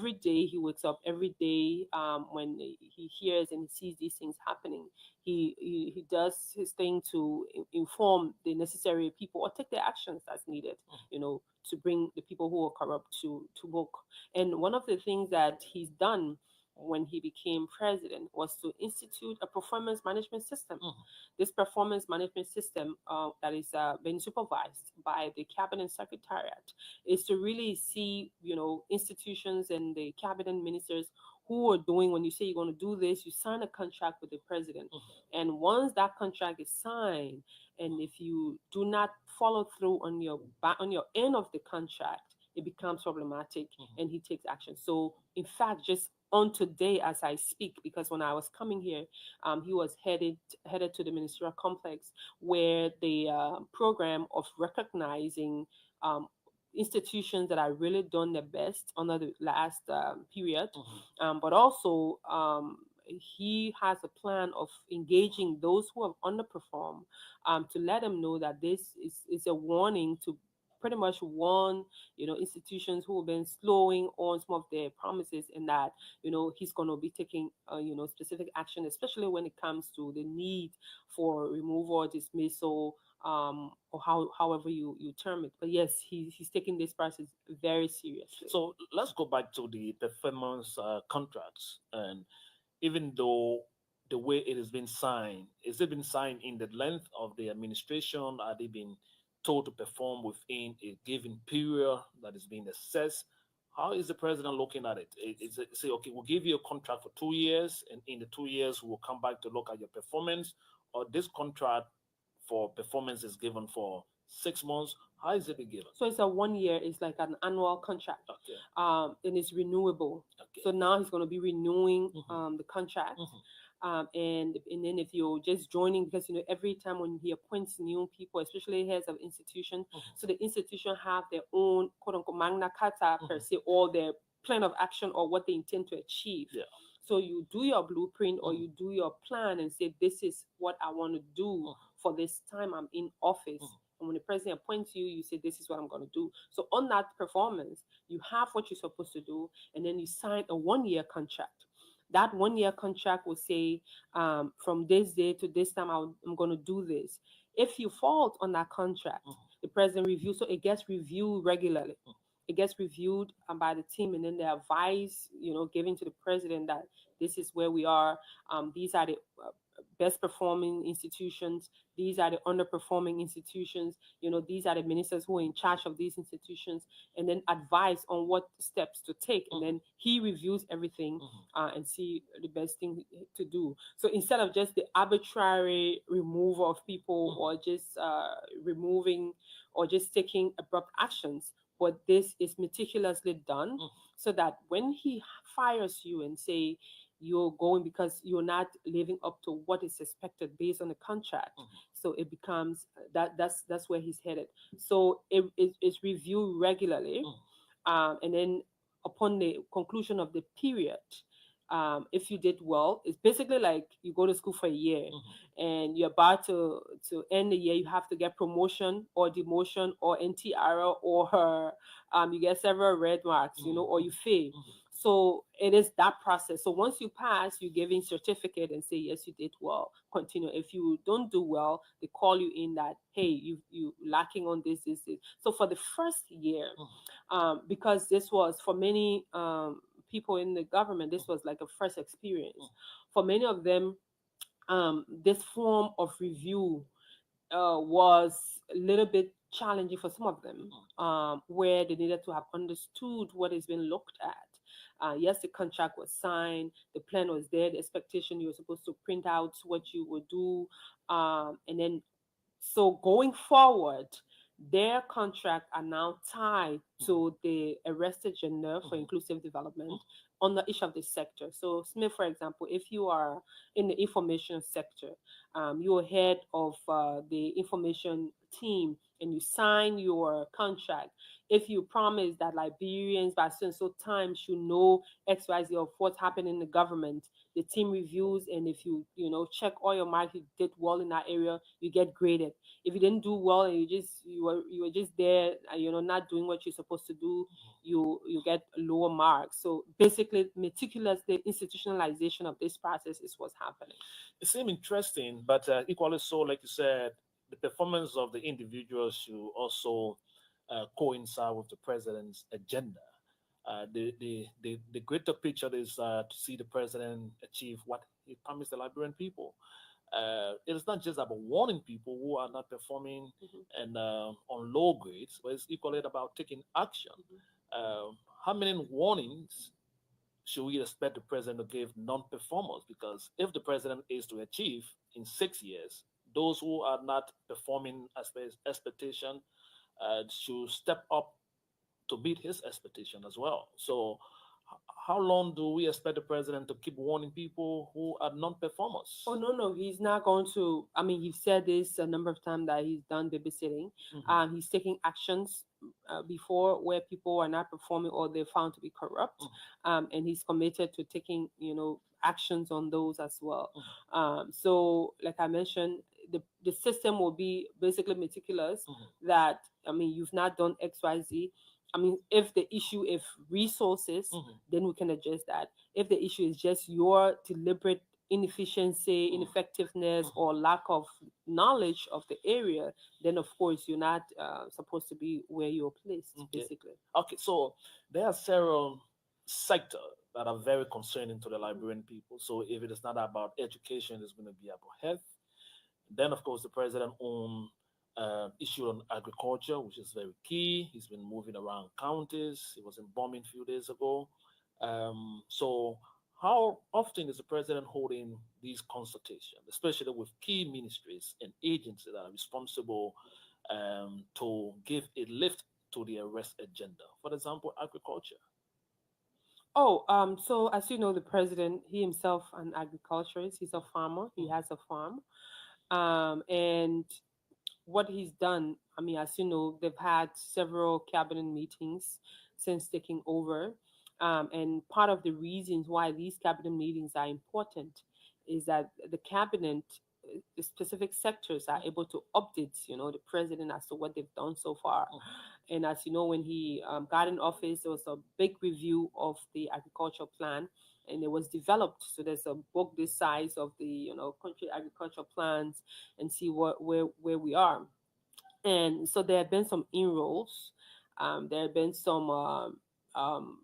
every day he wakes up, every day when he hears and he sees these things happening, he does his thing to inform the necessary people or take the actions that's needed, to bring the people who are corrupt to book. And one of the things that he's done when he became president was to institute a performance management system. This performance management system that is being supervised by the cabinet secretariat is to really see, institutions and the cabinet ministers who are doing. When you say you're going to do this, you sign a contract with the president, and once that contract is signed, and if you do not follow through on your end of the contract, it becomes problematic, and he takes action. So in fact, just on today as I speak, because when I was coming here, he was headed to the ministerial complex where the program of recognizing institutions that are really done their best under the last period, but also he has a plan of engaging those who have underperformed, to let them know that this is a warning to pretty much warn institutions who have been slowing on some of their promises, and that he's going to be taking specific action, especially when it comes to the need for removal or dismissal, or however you term it. But yes, he's taking this process very seriously. So let's go back to the performance contracts. And even though the way it has been signed, is it been signed in the length of the administration? Are they being told to perform within a given period that is being assessed? How is the president looking at it? Is it say, okay, we'll give you a contract for 2 years, and in the 2 years, we'll come back to look at your performance, or this contract for performance is given for 6 months? How is it being given? So it's a 1 year. It's like an annual contract, Okay. and it's renewable. Okay. So now he's going to be renewing the contract. Mhm. And then if you're just joining, because every time when he appoints new people, especially heads of institution, so the institution have their own quote unquote magna carta per se, or their plan of action, or what they intend to achieve. Yeah. So you do your blueprint, or you do your plan and say, this is what I want to do for this time I'm in office. And when the president appoints you, you say, this is what I'm going to do. So on that performance, you have what you're supposed to do, and then you sign a 1 year contract. That 1 year contract will say, from this day to this time, I'm going to do this. If you fault on that contract, the president reviews, so it gets reviewed regularly. It gets reviewed by the team, and then the advice, given to the president that this is where we are. These are the best performing institutions. These are the underperforming institutions. These are the ministers who are in charge of these institutions, and then advise on what steps to take. And then he reviews everything and see the best thing to do. So instead of just the arbitrary removal of people, or just removing, or just taking abrupt actions, but this is meticulously done, so that when he fires you and say you're going because you're not living up to what is expected based on the contract, so it becomes that's where he's headed. So it's reviewed regularly, and then upon the conclusion of the period, if you did well, it's basically like you go to school for a year, and you're about to end the year. You have to get promotion or demotion or NTR, or you get several red marks, or you fail. So it is that process. So once you pass, you give in certificate and say, yes, you did well, continue. If you don't do well, they call you in that, hey, you lacking on this. So for the first year, because this was for many people in the government, this was like a first experience. For many of them, this form of review was a little bit challenging for some of them, where they needed to have understood what is being looked at. Yes, the contract was signed, the plan was there, the expectation, you were supposed to print out what you would do, and then so going forward, their contract are now tied to the arrested gender for inclusive development under each of the sector. So Smith, for example, if you are in the information sector, you're head of the information team and you sign your contract, if you promise that Liberians by so and so time should know XYZ of what's happening in the government, the team reviews, and if you check all your marks, you did well in that area, you get graded. If you didn't do well and you were just there, not doing what you're supposed to do, you get lower marks. So basically, meticulous the institutionalization of this process is what's happening. It seems interesting, but equally so, like you said, the performance of the individuals should also coincide with the president's agenda. The greater picture is to see the president achieve what he promised the Liberian people. It is not just about warning people who are not performing Mhm, and on low grades, but it's equally about taking action. mhm. How many warnings should we expect the president to give non-performers? Because if the president is to achieve in 6 years, those who are not performing as per his expectation should step up to beat his expectation as well. So, how long do we expect the president to keep warning people who are Oh non-performers? no, no, he's not going to. I mean, he's said this a number of times that he's done babysitting. Mhm, He's taking actions before where people are not performing or they're found to be corrupt, mhm, and he's committed to taking actions on those as well. mhm, So, like I mentioned, the system will be basically meticulous. mhm, That I mean, you've not done X, Y, Z. I mean, if resources, mhm, then we can adjust that. If the issue is just your deliberate inefficiency, mhm, ineffectiveness, mhm. or lack of knowledge of the area, then of course you're not supposed to be where you're placed, Okay. basically. Okay. So there are several sectors that are very concerning to the Mhm. Liberian people. So if it is not about education, it's going to be about health. Then, of course, the president owned issue on agriculture, which is very key. He's been moving around counties. He was in bombing a few days ago. So, how often is the president holding these consultations, especially with key ministries and agencies that are responsible to give a lift to the arrest agenda? For example, agriculture. Oh, so as you know, the president, he himself an agriculturist. He's a farmer. He Mhm, has a farm. And what he's done, I mean, as you know, they've had several cabinet meetings since taking over. And part of the reasons why these cabinet meetings are important is that the cabinet, the specific sectors are able to update, the president as to what they've done so far. mhm, And as you know, when he got in office, there was a big review of the agricultural plan, and it was developed. So there's a book this size of the country agricultural plans, and see where we are. And so there have been some inroads. There have been some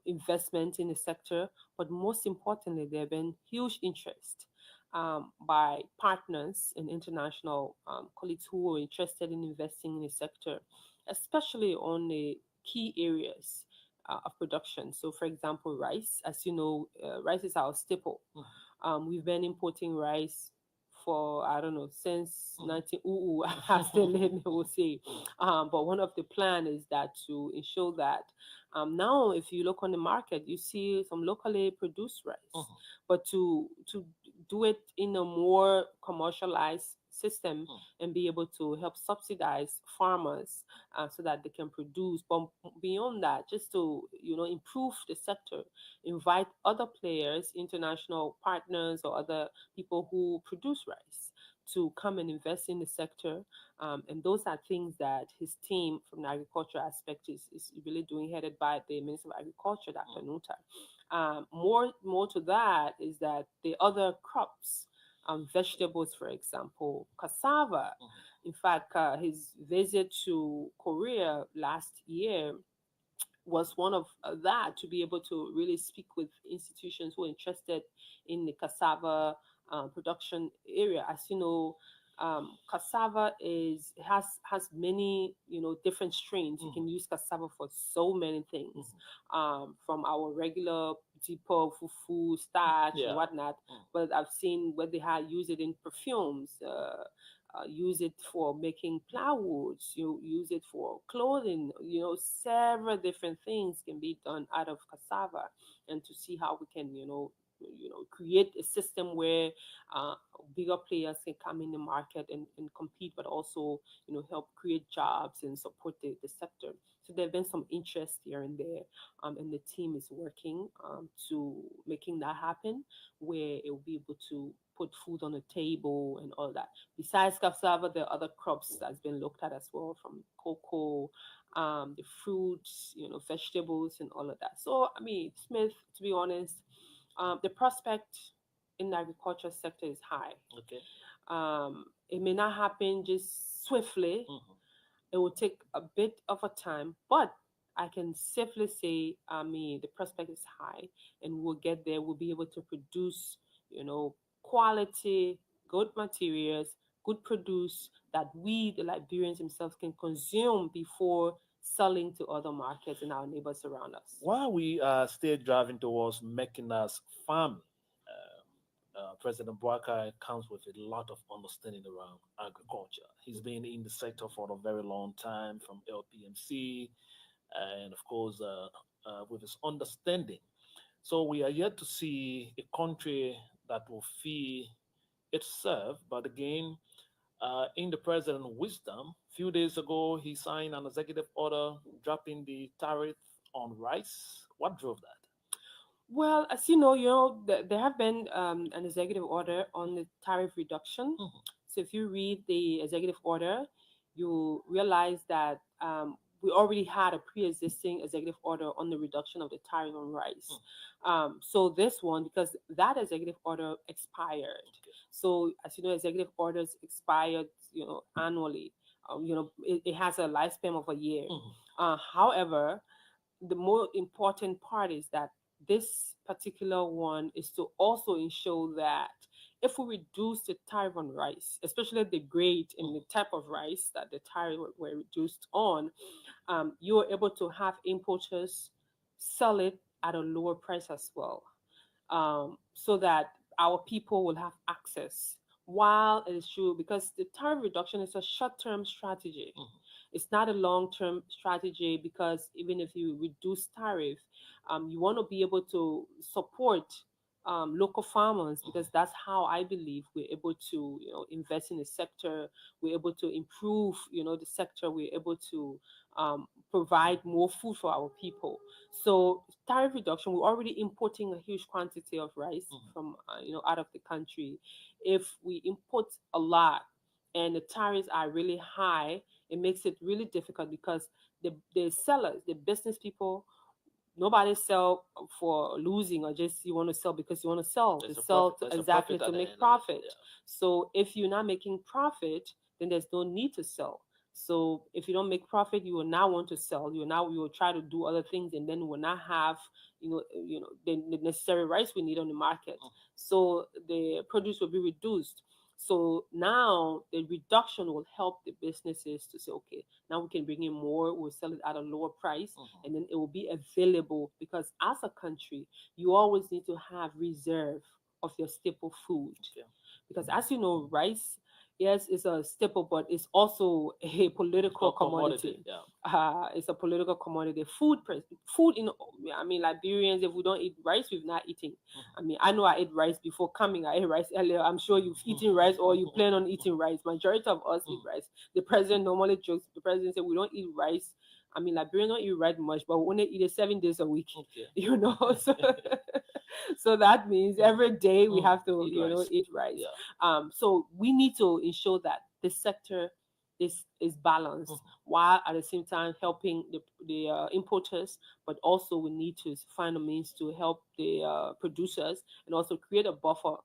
investment in the sector, but most importantly, there have been huge interest by partners and international colleagues who are interested in investing in the sector, especially on the key areas of production. So, for example, rice. As you know, rice is our staple. mhm, We've been importing rice for I don't know since mhm, 19 as the lady will mhm, say. mhm, But one of the plan is that to ensure that now if you look on the market, you see some locally produced rice, mhm, but to do it in a more commercialized system mhm, and be able to help subsidize farmers so that they can produce. But beyond that, just to improve the sector, invite other players, international partners, or other people who produce rice to come and invest in the sector. And those are things that his team from the agriculture aspect is really doing, headed by the Minister of Agriculture, Dr. Nuta. More to that is that the other crops, vegetables, for example, cassava. mhm, In fact, his visit to Korea last year was one of that, to be able to really speak with institutions who are interested in the cassava production area. As you know, cassava has many different strains. You mhm, can use cassava for so many things, mhm. from our regular tipo, fufu, starch, and Yeah. whatnot. Mm. But I've seen where they have use it in perfumes. Use it for making plywoods, you use it for clothing, several different things can be done out of cassava, and to see how we can create a system where uh, bigger players can come in the market and compete, but also help create jobs and support the sector. So there have been some interest here and there, and the team is working to making that happen, where it will be able to put food on the table and all that. Besides cassava, there are other crops that's been looked at as well, from cocoa, the fruits, vegetables, and all of that. So, I mean, Smith, to be honest, the prospect in the agriculture sector is high. Okay. It may not happen just swiftly. Mhm. It will take a bit of a time, but I can safely say, I mean, the prospect is high, and we'll get there. We'll be able to produce, quality, good materials, good produce that we, the Liberians themselves, can consume before selling to other markets and our neighbors around us. While we are still driving towards making us farming, President Boakai comes with a lot of understanding around agriculture. He's been in the sector for a very long time, from LPMC, and of course, with his understanding. So we are yet to see a country that will feed itself. But again, in the president's wisdom, a few days ago, he signed an executive order dropping the tariff on rice. What drove that? Well, as there have been an executive order on the tariff reduction. Mhm. So if you read the executive order, you realize that we already had a pre-existing executive order on the reduction of the tariff on rice. Mhm. So this one, because that executive order expired. Okay. So as you know, executive orders expired, annually. It has a lifespan of a year. Mhm. However, the more important part is that this particular one is to also ensure that if we reduce the tariff on rice, especially the grade and the Mhm. type of rice that the tariff were reduced on, you are able to have importers sell it at a lower price as well, so that our people will have access. While it is true, because the tariff reduction is a short term strategy, Mhm. it's not a long term strategy, because even if you reduce tariff, you want to be able to support local farmers, because Mhm. that's how I believe we're able to invest in the sector. We're able to improve the sector. We're able to provide more food for our people. So tariff reduction, we're already importing a huge quantity of rice Mhm. from out of the country. If we import a lot and the tariffs are really high, it makes it really difficult, because the sellers, the business people, nobody sell for losing, or just you want to sell because you want to sell. They There's a sell profit. to, There's a exactly, profit to at the make end of it. profit. Yeah. So if you're not making profit, then there's no need to sell. So if you don't make profit, you will now want to sell. You will try to do other things, and then will not have the necessary rice we need on the market. Mhm. So the produce will be reduced. So now the reduction will help the businesses to say, okay, now we can bring in more, we'll sell it at a lower price, Mhm. and then it will be available, because as a country, you always need to have reserve of your staple food, Okay. because as you know, rice, yes, is a staple, but it's also a political Commodity. commodity. Yeah. It's a political commodity. Food in, I mean, Liberians, if we don't eat rice, we've not eating. I mean, I know I ate rice before coming. I ate rice earlier. I'm sure you've eaten rice, or you plan on eating rice. Majority of us eat Mhm. rice. The president normally jokes. The president said we don't eat rice. I mean, Liberians don't eat rice much, but we only eat it 7 days a week. Okay. So so that means every day we Mhm. have to Eat rice. eat rice. Yeah. So we need to ensure that the sector is balanced, Mhm. while at the same time helping the importers, but also we need to find a means to help the producers, and also create a buffer,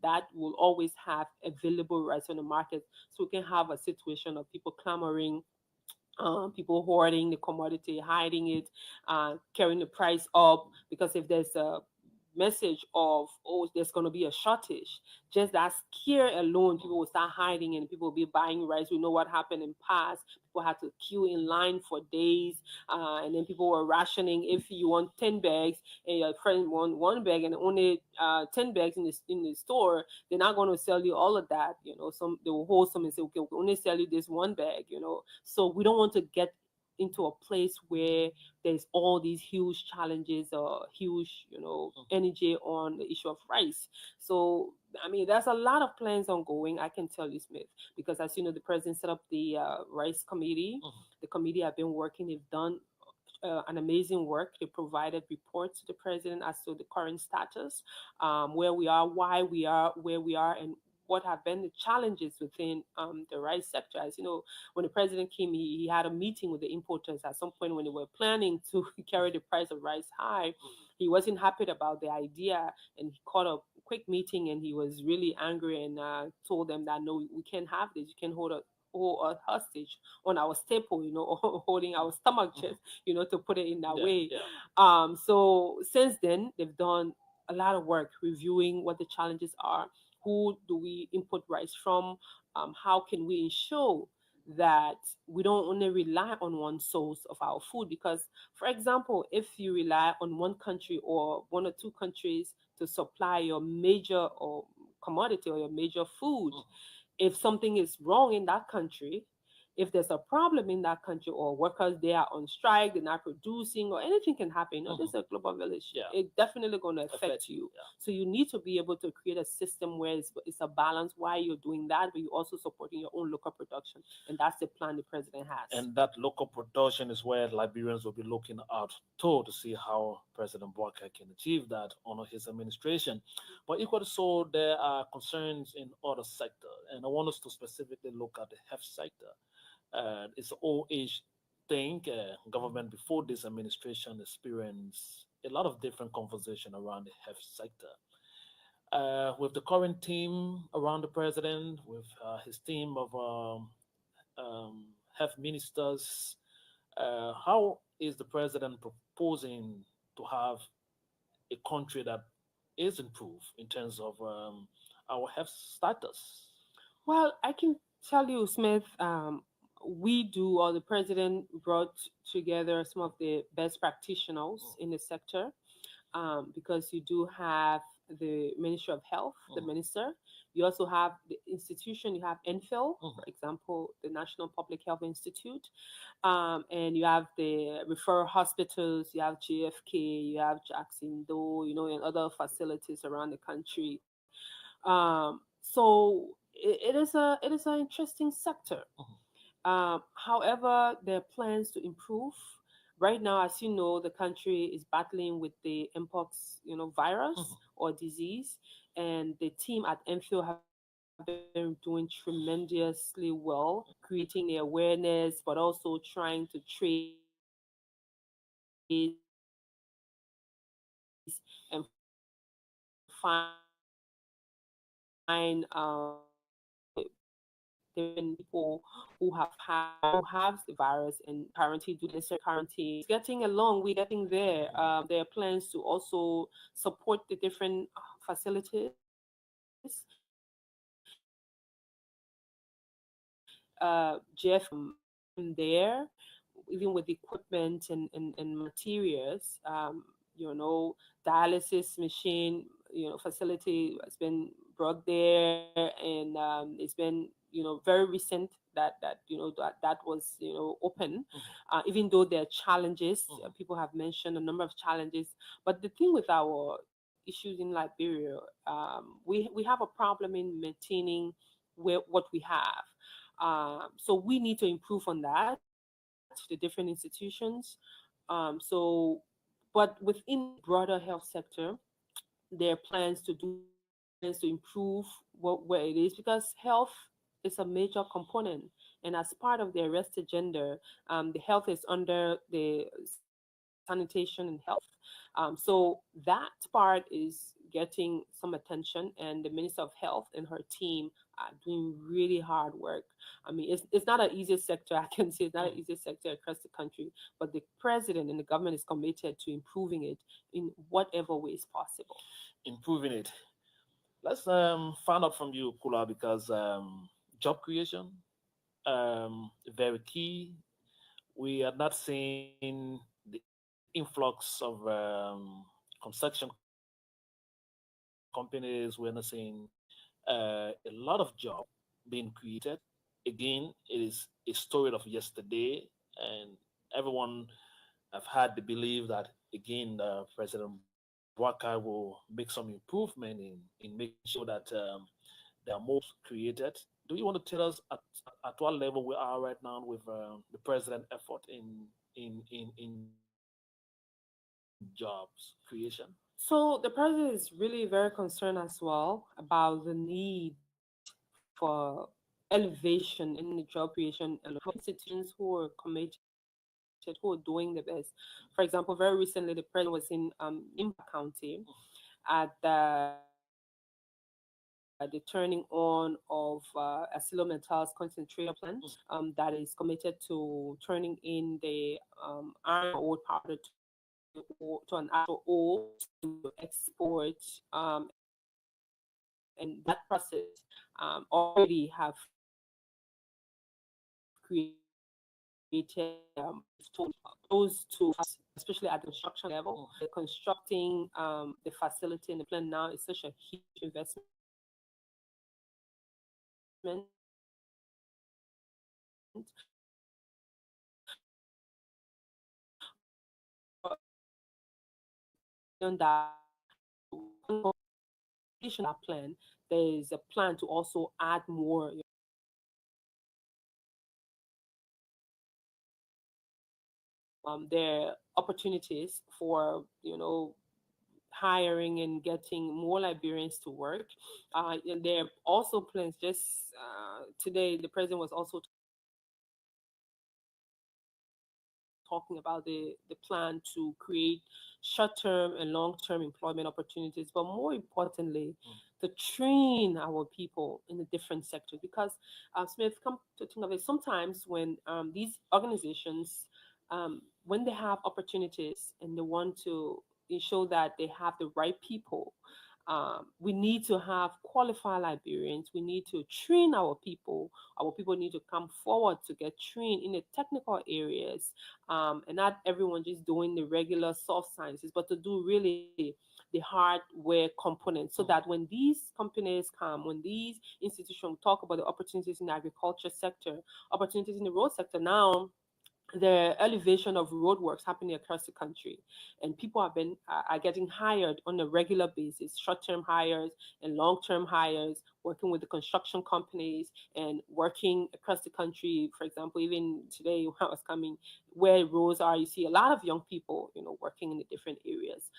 that will always have available rice on the market, so we can have a situation of people clamoring, people hoarding the commodity, hiding it, carrying the price up. Because if there's a message of, oh, there's going to be a shortage, just that scare alone, people will start hiding, and people will be buying rice. We know what happened in past. People had to queue in line for days, and then people were rationing. If you want 10 bags and your friend want one bag, and only 10 bags in the store, they're not going to sell you all of that. Some, they will hold some and say, okay, we can only sell you this one bag. So we don't want to get into a place where there's all these huge challenges or huge, energy on the issue of rice. So I mean, there's a lot of plans ongoing, I can tell you, Smith, because as you know, the president set up the rice committee. Mhm. The committee have been working. They've done an amazing work. They provided reports to the president as to the current status, where we are, why we are where we are, and what have been the challenges within the rice sector. As you know, when the president came, he had a meeting with the importers at some point when they were planning to carry the price of rice high. He wasn't happy about the idea, and he called a quick meeting, and he was really angry and told them that no, we can't have this. You can hold a hostage on our staple, or holding our stomach Mhm. chest, to put it in that Yeah, way. yeah. So since then, they've done a lot of work reviewing what the challenges are. Who do we import rice from? How can we ensure that we don't only rely on one source of our food? Because, for example, if you rely on one country or one or two countries to supply your major or commodity or your major food, Mhm. if something is wrong in that country, if there's a problem in that country, or workers they are on strike, they're not producing, or anything can happen. This Mhm. is a global village. Yeah, It's definitely going to affect affect you. you. Yeah. So you need to be able to create a system where it's a balance while you're doing that, but you're also supporting your own local production. And that's the plan the president has. And that local production is where Liberians will be looking out to see how President Walker can achieve that under his administration. But equally so, there are concerns in other sectors, and I want us to specifically look at the health sector. It's an old age thing. Government before this administration experienced a lot of different conversation around the health sector. With the current team around the president, with his team of health ministers, how is the president proposing to have a country that is improved in terms of our health status? Well, I can tell you, Smith, we do, or the president brought together some of the best practitioners in the sector, because you do have the Ministry of Health, the Mhm. minister. You also have the institution, you have NPHIL, Mhm. for example, the National Public Health Institute, and you have the referral hospitals, you have JFK, you have Jackson Doe, and other facilities around the country. So it is an interesting sector. Mhm. However, there are plans to improve. Right now, as you know, the country is battling with the mpox, virus Mhm. or disease, and the team at MPhil have been doing tremendously well, creating the awareness, but also trying to trace and find different people who have the virus and apparently do the necessary quarantine. So it's getting along. We're getting there. There are plans to also support the different facilities. Jeff there, even with equipment and materials. Dialysis machine, facility has been brought there, and it's been, very recent that was, open. Mhm. Even though there are challenges, Mhm. people have mentioned a number of challenges, but the thing with our issues in Liberia, we have a problem in maintaining what we have. So we need to improve on that, the different institutions. So, but within the broader health sector, there are plans to do more, plans to improve where it is, because health is a major component. And as part of the arrest agenda, the health is under the sanitation and health. So that part is getting some attention, and the Minister of Health and her team are doing really hard work. I mean, it's not an easy sector. I can say it's not an Mhm. easy sector across the country, but the president and the government is committed to improving it in whatever way is possible. Improving it. Let's find out from you, Kula, because job creation very key. We are not seeing the influx of construction companies. We're not seeing a lot of job being created. Again, it is a story of yesterday, and everyone have had the belief that again President Bwaka will make some improvement in making sure that there are more created. Do you want to tell us at what level we are right now with the president effort in jobs creation? So the president is really very concerned as well about the need for elevation in the job creation and institutions who are committed, who are doing the best. For example, very recently the president was in Imba County at the turning on of ArcelorMittal's concentrator plant that is committed to turning in the iron ore powder to an actual ore to export. And that process already have created those two especially at the construction level. The constructing the facility and the plant now is such a huge investment. Beyond that, completion of that plan, there is a plan to also add more, there are opportunities for, hiring and getting more Liberians to work. And there are also plans. Just today, the president was also talking about the plan to create short-term and long-term employment opportunities, but more importantly, to train our people in the different sectors. Because Smith, come to think of it, sometimes when these organizations when they have opportunities and they want to ensure that they have the right people, we need to have qualified Liberians. We need to train our people. Our people need to come forward to get trained in the technical areas, and not everyone just doing the regular soft sciences, but to do really the hardware components, so that when these companies come, when these institutions talk about the opportunities in the agriculture sector, opportunities in the road sector now, the elevation of roadworks happening across the country, and people are getting hired on a regular basis, short-term hires and long-term hires, working with the construction companies and working across the country. For example, even today when I was coming, where roads are, you see a lot of young people, working in the different areas.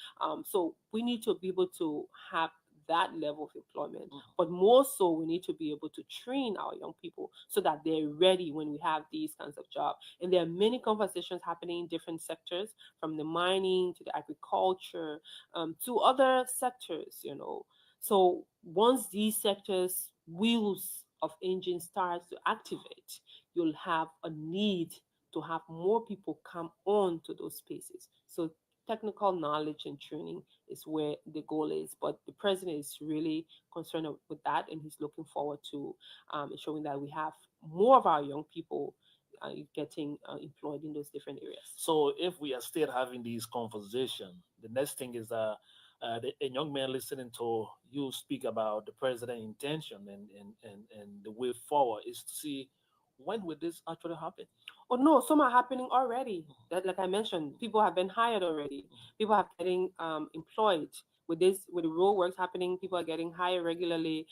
So we need to be able to have that level of employment, but more so we need to be able to train our young people so that they're ready when we have these kinds of jobs. And there are many conversations happening in different sectors, from the mining to the agriculture, to other sectors. So once these sectors wheels of engine starts to activate, you'll have a need to have more people come on to those spaces. So technical knowledge and training is where the goal is. But the president is really concerned with that, and he's looking forward to ensuring that we have more of our young people getting employed in those different areas. So if we are still having these conversations, the next thing is a young man listening to you speak about the president's intention and the way forward is to see when will this actually happen. Oh no, some are happening already. That, like I mentioned, people have been hired already. People have getting employed with the road works happening. People are getting hired regularly.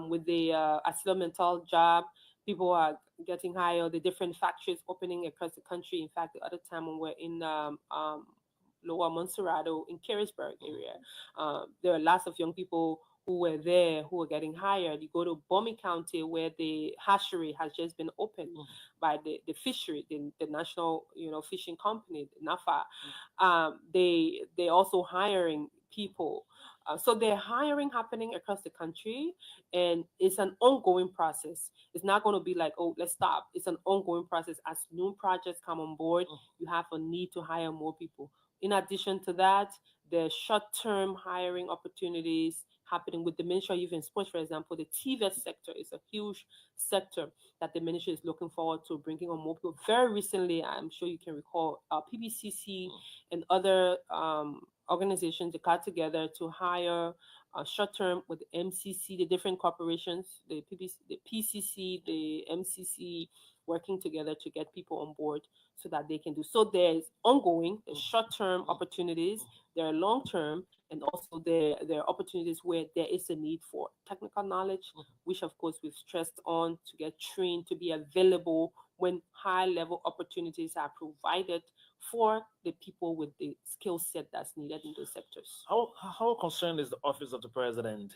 With the ArcelorMittal job, people are getting hired. The different factories opening across the country. In fact, the other time when we're in Lower Monserrado in Carisburg area, there are lots of young people who were there who were getting hired. You go to Bomi County where the hatchery has just been opened by the fishery, the national fishing company, NAFA. They also hiring people. So they're hiring happening across the country, and it's an ongoing process. It's not going to be like, oh, let's stop. It's an ongoing process. As new projects come on board, you have a need to hire more people. In addition to that, the short-term hiring opportunities happening with the Ministry of Youth and Sports, for example. The TVET sector is a huge sector that the ministry is looking forward to bringing on more people. Very recently, I'm sure you can recall, PBCC and other organizations that got together to hire short-term with the MCC, the different corporations, the PCC, the MCC, working together to get people on board so that they can do. So there's ongoing, there's short-term opportunities, there are long-term, and also there are opportunities where there is a need for technical knowledge, which of course we've stressed on to get trained to be available when high-level opportunities are provided for the people with the skill set that's needed in those sectors. How concerned is the office of the president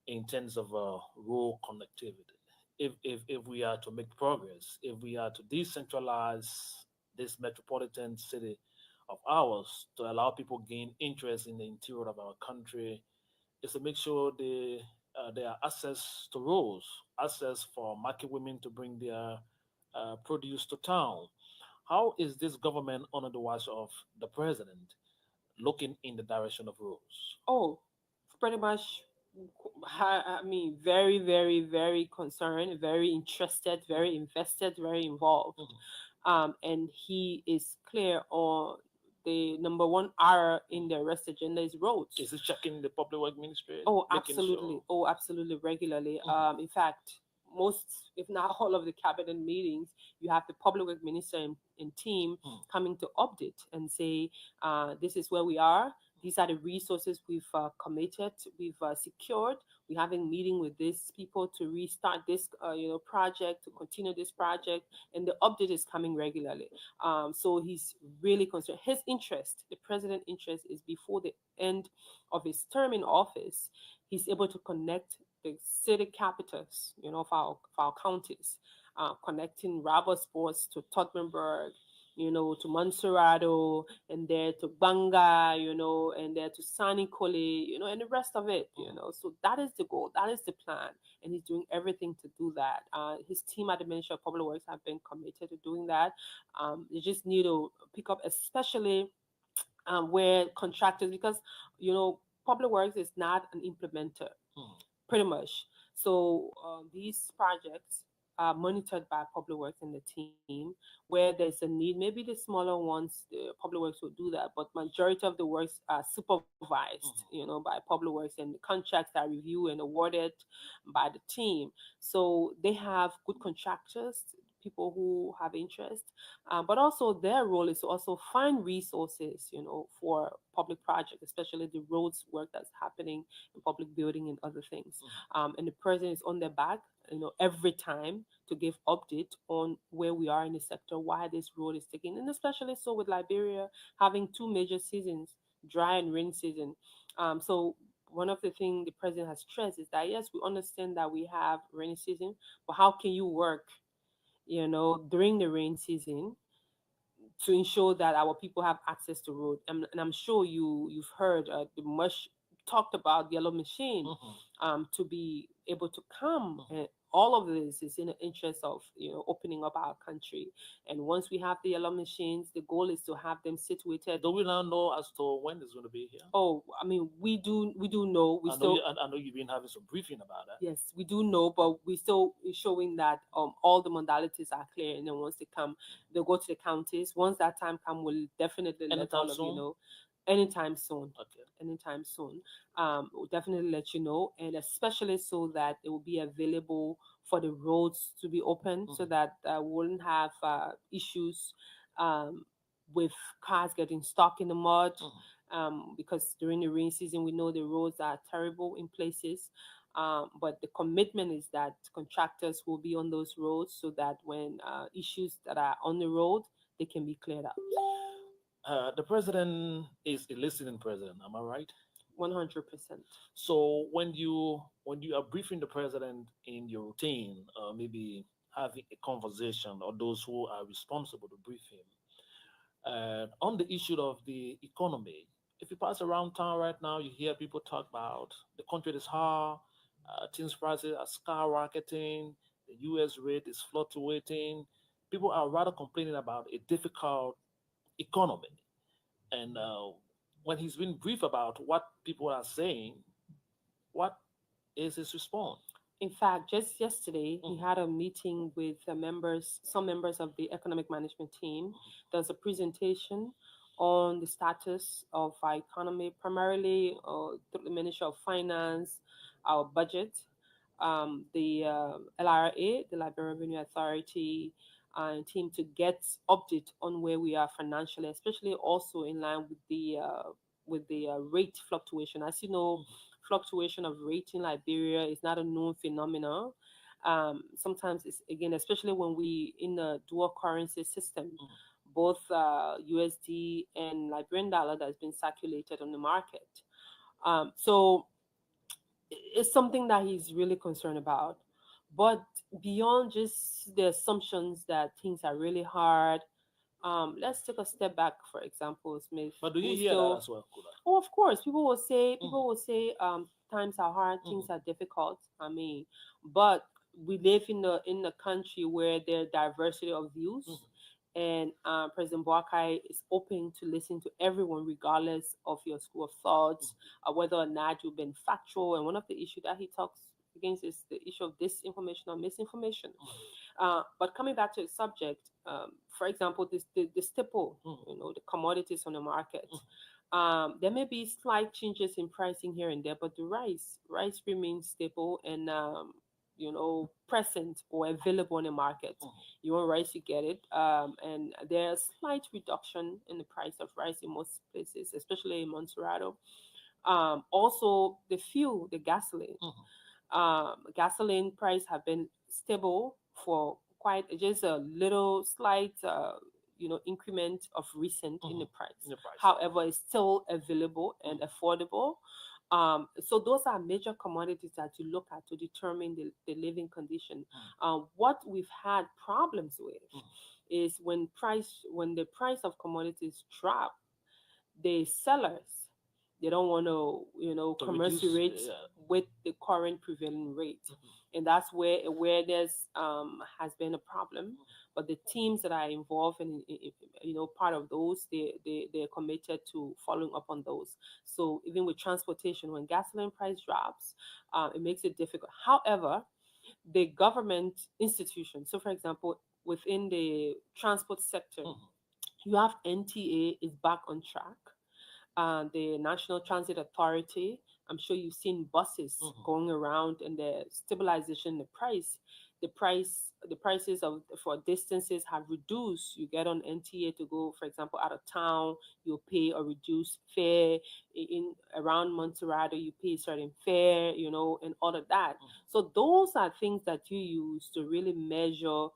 in terms of rural connectivity? If we are to make progress, if we are to decentralize this metropolitan city of ours to allow people gain interest in the interior of our country, is to make sure there are access to roads, access for market women to bring their produce to town. How is this government under the watch of the president looking in the direction of roads? Oh, pretty much. I mean, very, very, very concerned, very interested, very invested, very involved. Mhm. And he is clear on the number one R in the rest agenda is roads. Is it checking the public work ministry, Oh, making absolutely. sure? Oh, absolutely. Regularly. Mhm. In fact, most, if not all of the cabinet meetings, you have the public work minister and team Mhm. coming to update and say, this is where we are. These are the resources we've committed, we've secured. We're having meeting with these people to restart this, project, to continue this project, and the update is coming regularly. So he's really concerned. His interest, the president' interest, is before the end of his term in office, he's able to connect the city capitals, of our counties, connecting rubber sports to Tottenberg, to Monserrado, and there to Banga, and there to Sani Kole, and the rest of it. So that is the goal, that is the plan, and he's doing everything to do that. His team at the Ministry of Public Works have been committed to doing that. They just need to pick up, especially where contractors, because public works is not an implementer, Mhm. pretty much. So these projects are monitored by public works and the team. Where there's a need, maybe the smaller ones, the public works will do that, but majority of the works are supervised, by public works, and the contracts are reviewed and awarded by the team. So they have good contractors, people who have interest, but also their role is to also find resources, for public projects, especially the roads work that's happening in public building and other things. And the president is on their back, every time to give update on where we are in the sector, why this road is taking, and especially so with Liberia having two major seasons, dry and rain season. So one of the things the president has stressed is that yes, we understand that we have rainy season, but how can you work, during the rain season to ensure that our people have access to road. And I'm sure you've heard the much talked about yellow machine, Mhm. to be able to come. Mhm. And all of this is in the interest of opening up our country. And once we have the yellow machines, the goal is to have them situated. Do we now know as to when it's going to be here? Oh, I mean, we do know. We I know you. still, I know you've been having some briefing about that. yes, we do know, but we still showing that all the modalities are clear, and then once they come, they'll go to the counties. Once that time come, we'll definitely let Anytime all of you soon. know. Anytime soon. Okay. Anytime soon. We'll definitely let you know, and especially so that it will be available for the roads to be open, so Mhm. that we wouldn't have issues um, with cars getting stuck in the mud. Mhm. Because during the rain season, we know the roads are terrible in places. But the commitment is that contractors will be on those roads so that when issues that are on the road, they can be cleared up. The president is a listening president. Am I right? 100%. So when you are briefing the president in your routine, maybe having a conversation, or those who are responsible to brief him, on the issue of the economy, if you pass around town right now, you hear people talk about the country is hard, things prices are skyrocketing, the U.S. rate is fluctuating. People are rather complaining about a difficult economy. And when he's been brief about what people are saying, what is his response? In fact, just yesterday, he Mhm. had a meeting with some members of the economic management team. There's a presentation on the status of our economy, primarily through the Ministry of Finance, our budget, the LRA, the Liberia Revenue Authority, team to get update on where we are financially, especially also in line with the rate fluctuation. As you know, fluctuation of rate in Liberia is not a known phenomenon. Sometimes it's, again, especially when we in a dual currency system, both USD and Liberian dollar that's been circulated on the market. So it's something that he's really concerned about. But beyond just the assumptions that things are really hard, let's take a step back. For example, Smith, But do you who hear that still, as well, Kula? oh, of course, Mhm, times are hard, things mhm, are difficult. I mean, but we live in a country where there are diversity of views, mhm, and President Boakai is open to listen to everyone, regardless of your school of thoughts, whether or not you've been factual. And one of the issues that he talks against is the issue of disinformation or misinformation. But coming back to the subject, for example, the staple, mhm, the commodities on the market. mhm, There may be slight changes in pricing here and there, but the rice remains stable and present or available in the market. mhm, You want rice, you get it. And there's slight reduction in the price of rice in most places, especially in Montserrat. Also, the fuel, the gasoline. mhm, Gasoline price have been stable for quite just a little slight increment of recent in the mhm. price. In the price, yeah. However, it's still available and Mhm, affordable. So those are major commodities that you look at to determine the living condition. mhm, What we've had problems with mhm. is when the price of commodities drop, the sellers, they don't want to To reduce, commensurate yeah. with the current prevailing rate, Mhm, and that's where awareness has been a problem. But the teams that are involved in part of those, they're committed to following up on those. So even with transportation, when gasoline price drops, it makes it difficult. However, the government institutions, so for example, within the transport sector, mhm, you have NTA is back on track, the National Transit Authority. I'm sure you've seen buses mhm, going around, and the stabilization, the prices of for distances have reduced. You get on NTA to go, for example, out of town, you pay a reduced fare. In around Montserrat, you pay a certain fare, and all of that. mhm. So those are things that you use to really measure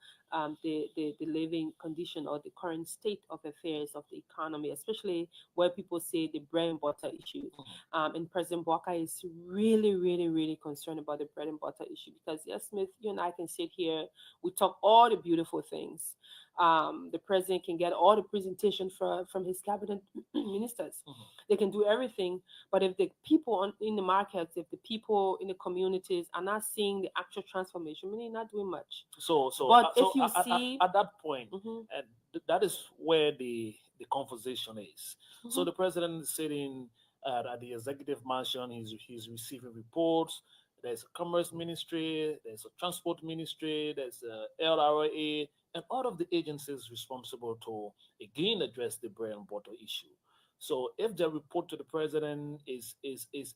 the living condition or the current state of affairs of the economy, especially where people say the bread and butter issue. Mhm. And President Walker is really, really, really concerned about the bread and butter issue because, yes, Smith, you and I can sit here, we talk all the beautiful things. The president can get all the presentation from his cabinet ministers. Mhm. They can do everything, but if the people in the markets, if the people in the communities are not seeing the actual transformation, meaning not doing much. But if you see, At that point, mhm, that is where the conversation is. So mhm, the president is sitting at the executive mansion. He's receiving reports. There's a commerce ministry. There's a transport ministry. There's a LRA, and all of the agencies responsible to again address the bread and butter issue. So if the report to the president is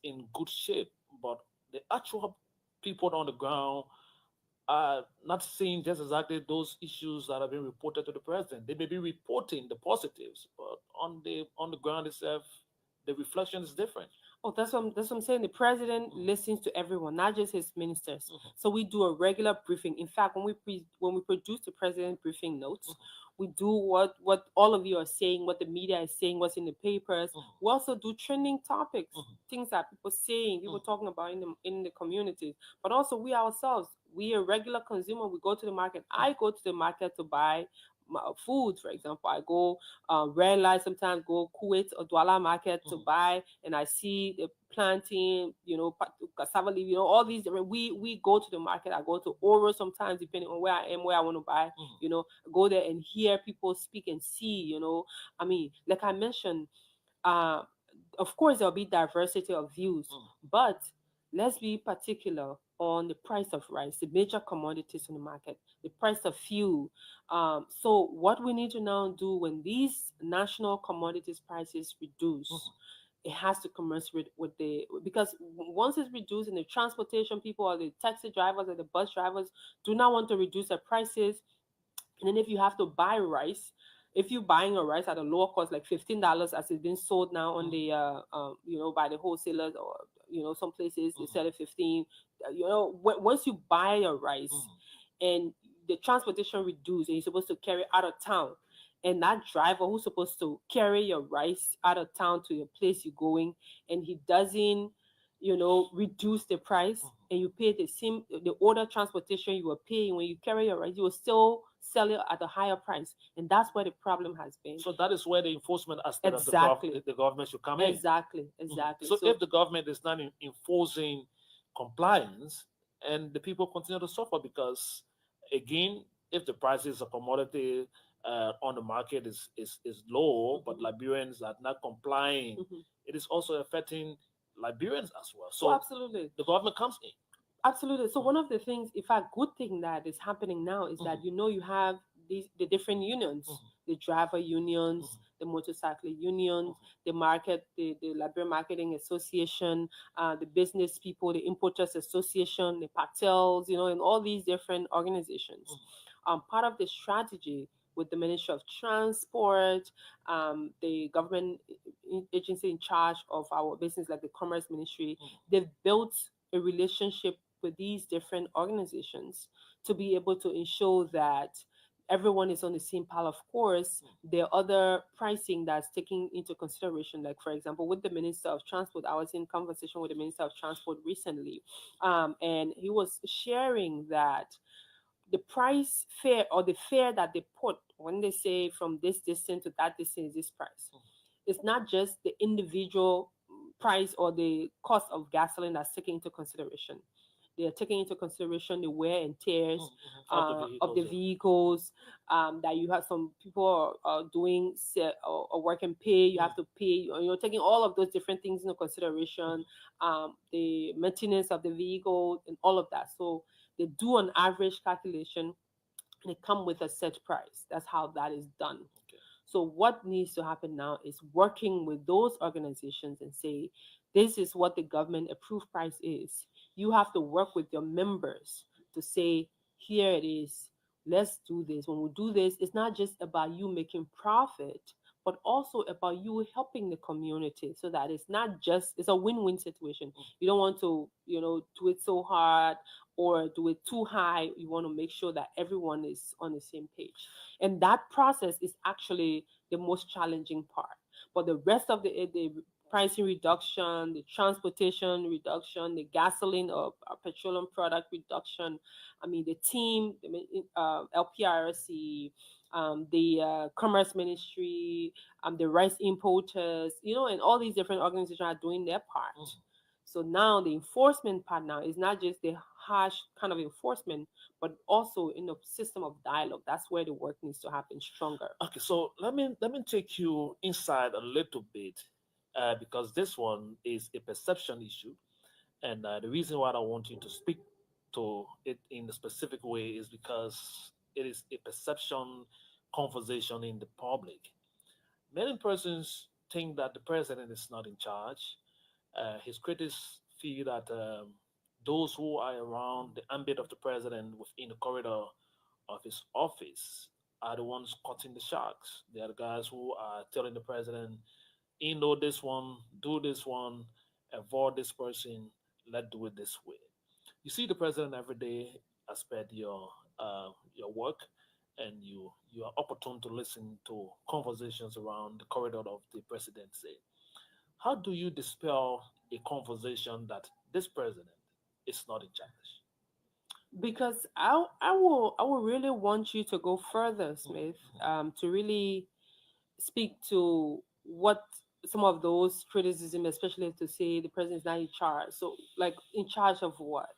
in good shape, but the actual people on the ground not seeing just exactly those issues that have been reported to the president. They may be reporting the positives, but on the ground itself, the reflection is different. oh, that's what I'm saying. The president Mhm, listens to everyone, not just his ministers. mhm, So we do a regular briefing. In fact, when we produce the president briefing notes, mhm, we do what all of you are saying, what the media is saying, what's in the papers. mhm, We also do trending topics, mhm, things that people saying, people mhm, talking about in the communities. But also we ourselves, we a regular consumer. We go to the market. mhm, I go to the market to buy food, for example. I go red light sometimes, go Kuwait or Douala market to mhm, buy, and I see the planting, cassava leaf, all these different. We go to the market. I go to Oro sometimes, depending on where I am, where I want to buy. mhm, Go there and hear people speak and see. I mean, like I mentioned, uh, of course there'll be diversity of views, mhm, but let's be particular on the price of rice, the major commodities on the market, the price of fuel. So what we need to now do when these national commodities prices reduce, mhm, it has to commensurate with because once it's reduced and the transportation people or the taxi drivers or the bus drivers do not want to reduce their prices, And then if you have to buy rice, if you're buying a rice at a lower cost, like $15 as it's been sold now on Mhm. the by the wholesalers, or some places they Mhm. sell it 15. Once you buy a rice Mhm. and the transportation reduced and you're supposed to carry out of town, and that driver who's supposed to carry your rice out of town to your place you're going, and he doesn't reduce the price, Mhm. and you pay the order transportation you were paying when you carry your rice, you will still sell it at a higher price, and that's where the problem has been. So that is where the enforcement aspect of Exactly, the government should come in. exactly, Mhm. exactly. So So if the government is not enforcing compliance, and the people continue to suffer because, again, if the prices of commodity on the market is low, but mhm, Liberians are not complying, mhm. it is also affecting Liberians as well. Oh, So absolutely. the government comes in. Absolutely. So Mhm. one of the things, in fact, good thing that is happening now is that Mhm. you have the different unions, Mhm. the driver unions, Mhm. the motorcycle unions, Mhm. the Liberia Marketing Association, the business people, the Importers Association, the cartels, and all these different organizations. Mhm. Part of the strategy with the Ministry of Transport, the government agency in charge of our business, like the Commerce Ministry, Mhm. they've built a relationship with these different organizations to be able to ensure that everyone is on the same pile. Of course, there are other pricing that's taking into consideration. Like, for example, with the Minister of Transport, I was in conversation with the Minister of Transport recently, and he was sharing that the price fare, or the fare that they put when they say from this distance to that distance is this price, it's not just the individual price or the cost of gasoline that's taken into consideration. They are taking into consideration the wear and tears Mhm. Mhm. Of the of the vehicles, yeah. vehicles. That you have some people are doing or work and pay. You have Mhm. to pay. You're taking all of those different things into consideration. The maintenance of the vehicle and all of that. So they do an average calculation. They come with a set price. That's how that is done. Okay. So what needs to happen now is working with those organizations and say, this is what the government approved price is. You have to work with your members to say, here it is. Let's do this. When we do this, it's not just about you making profit, but also about you helping the community, so that it's not just, it's a win-win situation. You don't want to, do it so hard or do it too high. You want to make sure that everyone is on the same page. And that process is actually the most challenging part. But the rest of the pricing reduction, the transportation reduction, the gasoline or petroleum product reduction, I mean, the team, LPRC, the Commerce Ministry, the rice importers, and all these different organizations are doing their part. Mhm. So now the enforcement part now is not just the harsh kind of enforcement, but also in a system of dialogue. That's where the work needs to happen stronger. Okay, so let me take you inside a little bit, because this one is a perception issue, and the reason why I want you to speak to it in a specific way is because it is a perception conversation in the public. Many persons think that the president is not in charge. His critics feel that those who are around the ambit of the president within the corridor of his office are the ones cutting the sharks. They are the guys who are telling the president, know this one, do this one, avoid this person, let's do it this way. You see the president every day as per your work, and you are opportune to listen to conversations around the corridor of the presidency. How do you dispel a conversation that this president is not in charge? Because I will really want you to go further, Mhm. Smith, to really speak to what some of those criticism, especially to say the president is not in charge. So, like, in charge of what?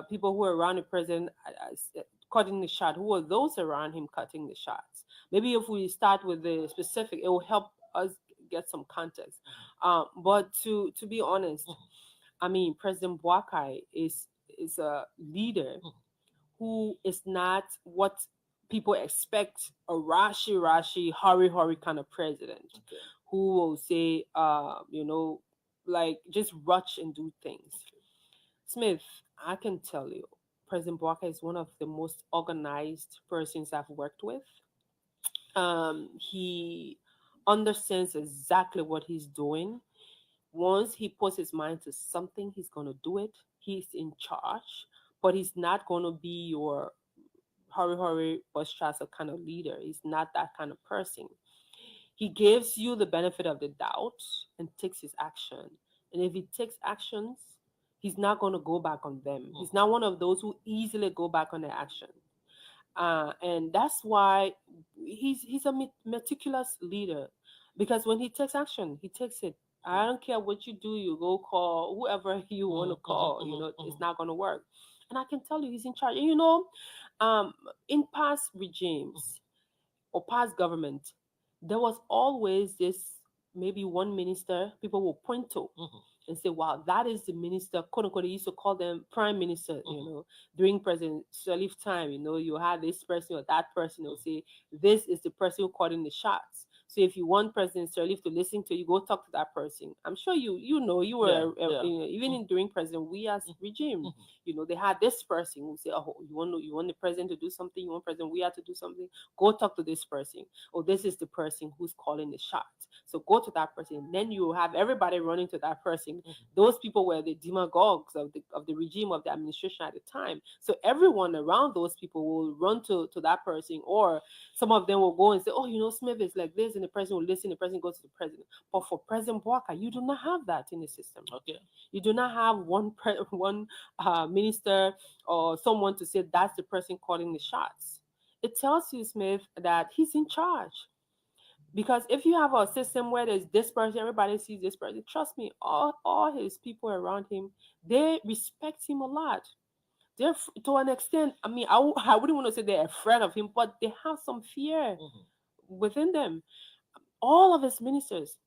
People who are around the president cutting the shot. Who are those around him cutting the shots? Maybe if we start with the specific, it will help us get some context. But to be honest, Mhm. I mean, President Boakai is a leader Mhm. who is not what people expect, a rashi hurry kind of president Okay. who will say like just rush and do things. Okay. Smith, I can tell you, President Barker is one of the most organized persons I've worked with. He understands exactly what he's doing. Once he puts his mind to something, he's going to do it. He's in charge, but he's not going to be your hurry, hurry, bus chaser kind of leader. He's not that kind of person. He gives you the benefit of the doubt and takes his action. And if he takes actions, he's not going to go back on them. He's not one of those who easily go back on their action. And that's why he's a meticulous leader, because when he takes action, he takes it. I don't care what you do. You go call whoever you want to call. It's not going to work. And I can tell you, he's in charge. And um, in past regimes or past government, there was always this, maybe one minister people will point to and say, wow, that is the minister, quote unquote. They used to call them prime minister, during President Salif time, you had this person or that person who say, this is the person who calling the shots. So if you want President Sirleaf to listen to you, go talk to that person. I'm sure you Yeah, were yeah. even in during President Weah's regime, they had this person who say, oh, you want the president to do something, you want President Weah to do something, go talk to this person. Oh, this is the person who's calling the shots. So go to that person. Then you have everybody running to that person. Those people were the demagogues of the regime, of the administration at the time. So everyone around those people will run to that person, or some of them will go and say, oh, Smith is like this, and the president will listen, the president goes to the president. But for President Walker, you do not have that in the system. Okay. You do not have one minister or someone to say that's the person calling the shots. It tells you, Smith, that he's in charge. Because if you have a system where there's this person, everybody sees this person, trust me, all his people around him, they respect him a lot. To an extent, I mean, I wouldn't want to say they're afraid of him, but they have some fear within them. All of his ministers,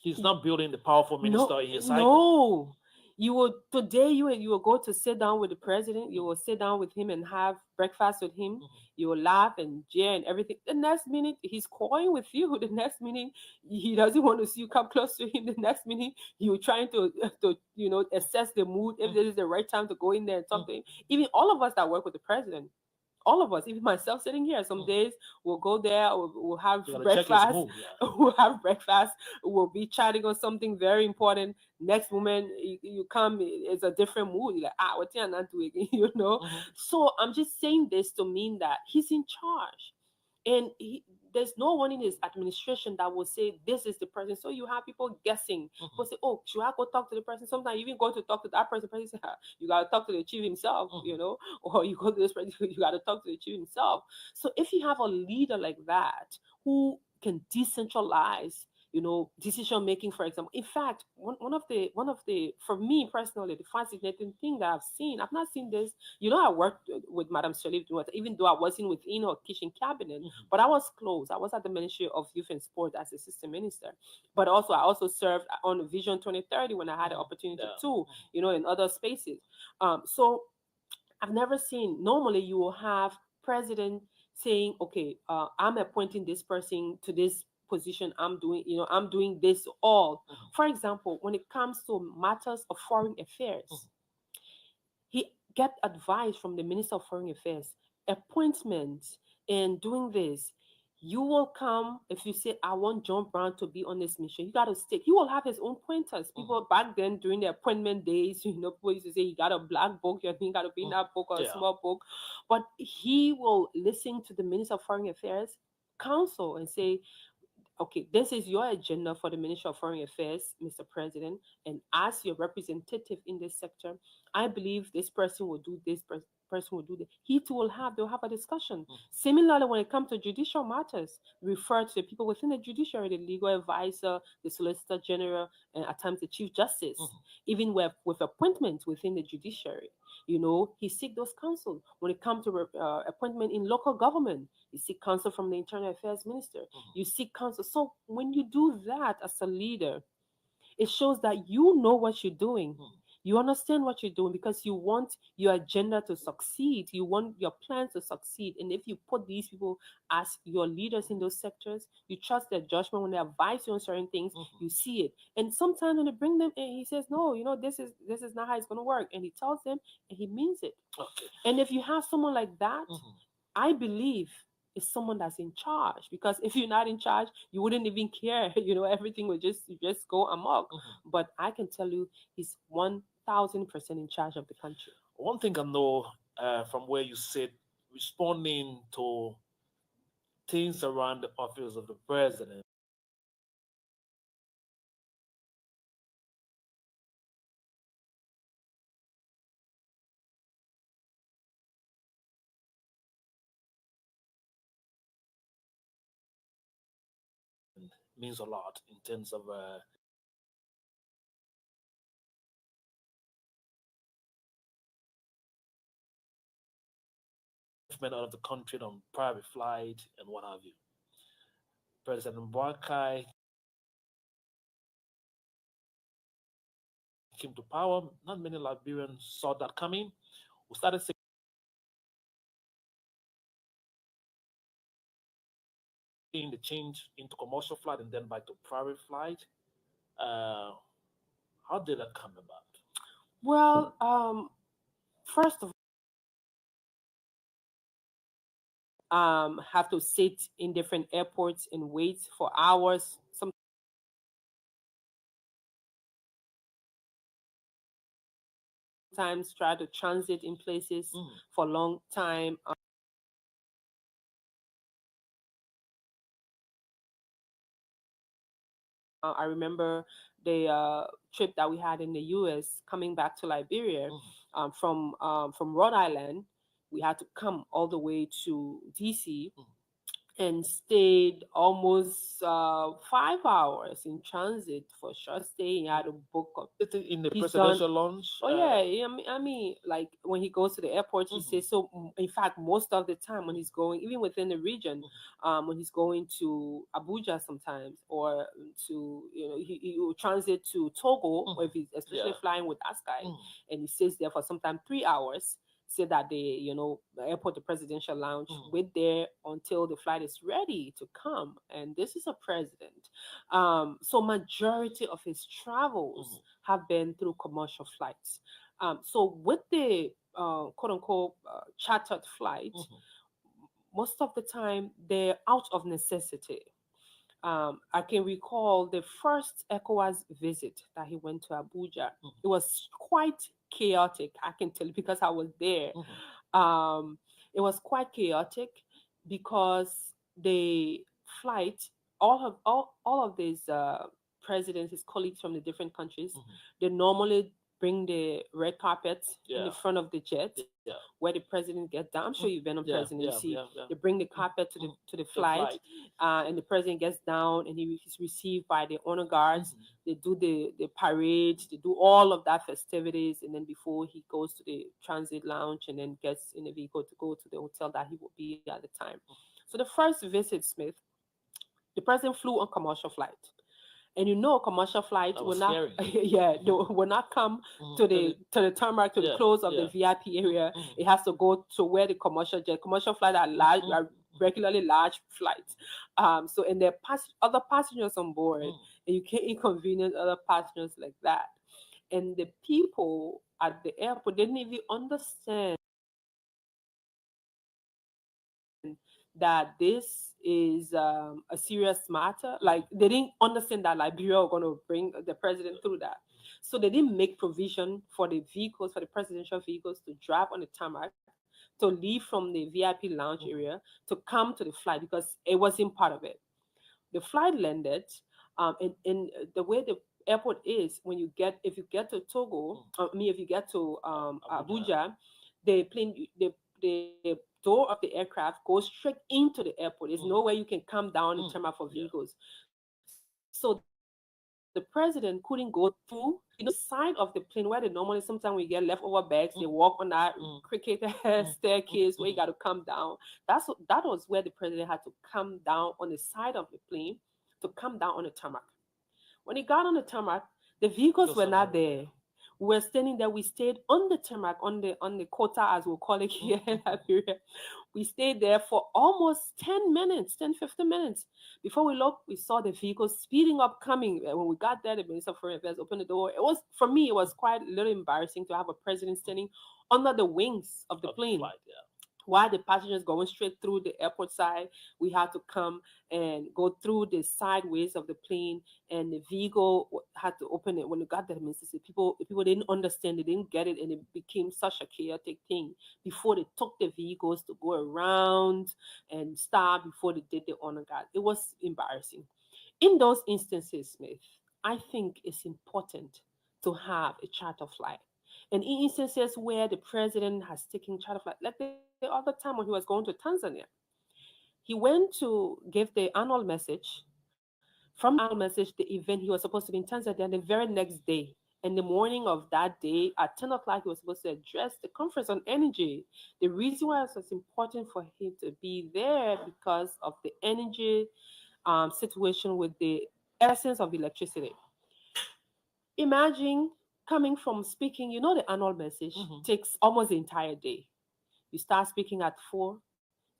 He's not building the powerful no, minister in his cycle. no. You will today. You will go to sit down with the president. You will sit down with him and have breakfast with him. You will laugh and jeer and everything. The next minute he's calling with you. The next minute he doesn't want to see you come close to him. The next minute you're trying to assess the mood, if this is the right time to go in there and something. Even all of us that work with the president, all of us, even myself sitting here, some days we'll go there, we'll have You gotta check his breakfast, mood. Yeah. we'll have breakfast, we'll be chatting on something very important. Next moment, you come, it's a different mood. You're like, what you not doing? So I'm just saying this to mean that he's in charge. And there's no one in his administration that will say this is the person. So you have people guessing. People say, "Oh, should I go talk to the person?" Sometimes you even go to talk to that person. Person say, "You got to talk to the chief himself," or you go to this person, you got to talk to the chief himself. So if you have a leader like that who can decentralize, decision making, for example. In fact, one of the for me personally, the fascinating thing that I've not seen this. I worked with Madame Shalif, even though I wasn't within her kitchen cabinet, but I was close. I was at the Ministry of Youth and Sport as assistant minister. But also, I also served on Vision 2030 when I had the opportunity Yeah. to, in other spaces. So I've never seen. Normally, you will have president saying, "Okay, I'm appointing this person to this position. I'm doing this all." For example, when it comes to matters of foreign affairs, he get advice from the Minister of Foreign Affairs, appointments, and doing this. You will come if you say, I want John Brown to be on this mission. You got to stick. He will have his own pointers. People back then during the appointment days, people used to say, you got a black book, you got to be in that book or a Yeah. small book. But he will listen to the Minister of Foreign Affairs council and say, okay, this is your agenda for the Ministry of Foreign Affairs, Mr. President, and as your representative in this sector, I believe this person will do this, person will do that. They'll have a discussion. Similarly, when it comes to judicial matters, refer to the people within the judiciary, the legal advisor, the solicitor general, and at times the chief justice, even with appointments within the judiciary. He seek those counsel. When it comes to appointment in local government, you seek counsel from the Internal Affairs Minister. You seek counsel. So when you do that as a leader, it shows that you know what you're doing. You understand what you're doing because you want your agenda to succeed. You want your plan to succeed. And if you put these people as your leaders in those sectors, you trust their judgment when they advise you on certain things, Mm-hmm. you see it. And sometimes when they bring them in, he says, no, this is not how it's gonna work. And he tells them and he means it. Okay. And if you have someone like that, Mm-hmm. I believe is someone that's in charge, because if you're not in charge you wouldn't even care. Everything would just go amok. Mm-hmm. But I can tell you he's 1,000% in charge of the country. One thing I know from where you sit, responding to things around the office of the president means a lot in terms of movement out of the country on private flight and what have you. President Mbarkai came to power. Not many Liberians saw that coming. We started seeing the change into commercial flight and then back to private flight. Uh, how did that come about? Well, first of have to sit in different airports and wait for hours. Sometimes try to transit in places Mm, for a long time. I remember the trip that we had in the U.S. coming back to Liberia, mm, from Rhode Island. We had to come all the way to D.C. mm. and stayed almost 5 hours in transit for short stay. He had to book a In the he's done. presidential lounge. Oh yeah, yeah. I mean, like when he goes to the airport, he Mhm, says so. In fact, most of the time when he's going, even within the region, mhm, when he's going to Abuja sometimes, or to he will transit to Togo, or mhm. if he's especially Yeah. flying with Askai, Mhm, and he stays there for sometimes 3 hours. Say that the airport, the presidential lounge, mhm, wait there until the flight is ready to come. And this is a president. So majority of his mhm, travels have been through commercial flights. So with the quote unquote chartered flight, mhm, most of the time they're out of necessity. I can recall the first ECOWAS visit that he went to Abuja. mhm, It was quite chaotic, I can tell you, because I was there. mhm, Um, it was quite chaotic because the flight, all of these presidents, his colleagues from the different countries, mhm. they normally bring the red carpet in the Yeah. front of the jet Yeah. where the president gets down. I'm Mhm. sure you've been on Yeah. president. You Yeah. see, Yeah. Yeah. they bring the Mhm, carpet to the mhm. to the The flight, flight. and the president gets down and he's received by the honor guards. Mhm, They do the parade, they do all of that festivities, and then before he goes to the transit lounge and then gets in the vehicle to go to the hotel that he will be at the time. So the first visit, Smith, the president flew on commercial flight. And commercial flight that will was not scary. yeah, they Mhm, will not come mhm. to To the the tarmac, to the yeah. close of the Yeah. VIP area. Mhm, It has to go to where the commercial flight are mhm, large, mhm, are regularly large flights. So and there are other passengers on board, mhm. and you can't inconvenience other passengers like that. And the people at the airport didn't even understand that this is a serious matter. Like they didn't understand that Liberia were going to bring the president through that. So they didn't make provision for the vehicles, for the presidential vehicles to drive on the tarmac, to leave from the VIP lounge Mhm, area to come to the flight because it wasn't part of it. The flight landed, and the way the airport is, when you get if you get to Togo, mhm. if you get to Abuja. Abuja, the plane the door of the aircraft goes straight into the airport. There's Mhm, nowhere you can come down in mhm. terminal for Yeah. vehicles. So the president couldn't go through, the side of the plane where they normally sometimes we get leftover bags, they walk on that Mhm, cricket mhm, staircase where you got to mhm. come down. That was where the president had to come down on the side of the plane to come down on the tarmac. When he got on the tarmac, the He vehicles was were not not already there. there. We were standing there. We stayed on the tarmac, on the quota, as we'll call it here in Liberia. We stayed there for almost 10 minutes, 10, 15 minutes. Before we looked, we saw the vehicle speeding up, coming. When we got there, the Minister of Foreign Affairs opened the door. It was, for me, it was quite a little embarrassing to have a president standing under the wings of the Of the plane flight, yeah. while the passengers going straight through the airport side. We had to come and go through the sideways of the plane, and the vehicle had to open it. When we got there, Mississippi, people didn't understand, they didn't get it, and it became such a chaotic thing before they took the vehicles to go around and stop before they did the honor guard. It was embarrassing. In those instances, Smith, I think it's important to have a charter flight. And in instances where the president has taken charter flight, like the other time when he was going to Tanzania, he went to give the annual message. From the annual message, the event, he was supposed to be in Tanzania the very next day. In the morning of that day, at 10 o'clock, he was supposed to address the conference on energy. The reason why it was important for him to be there because of the energy situation with the essence of electricity. Imagine coming from speaking, the annual message Hmm. takes almost the entire day. You start speaking at 4,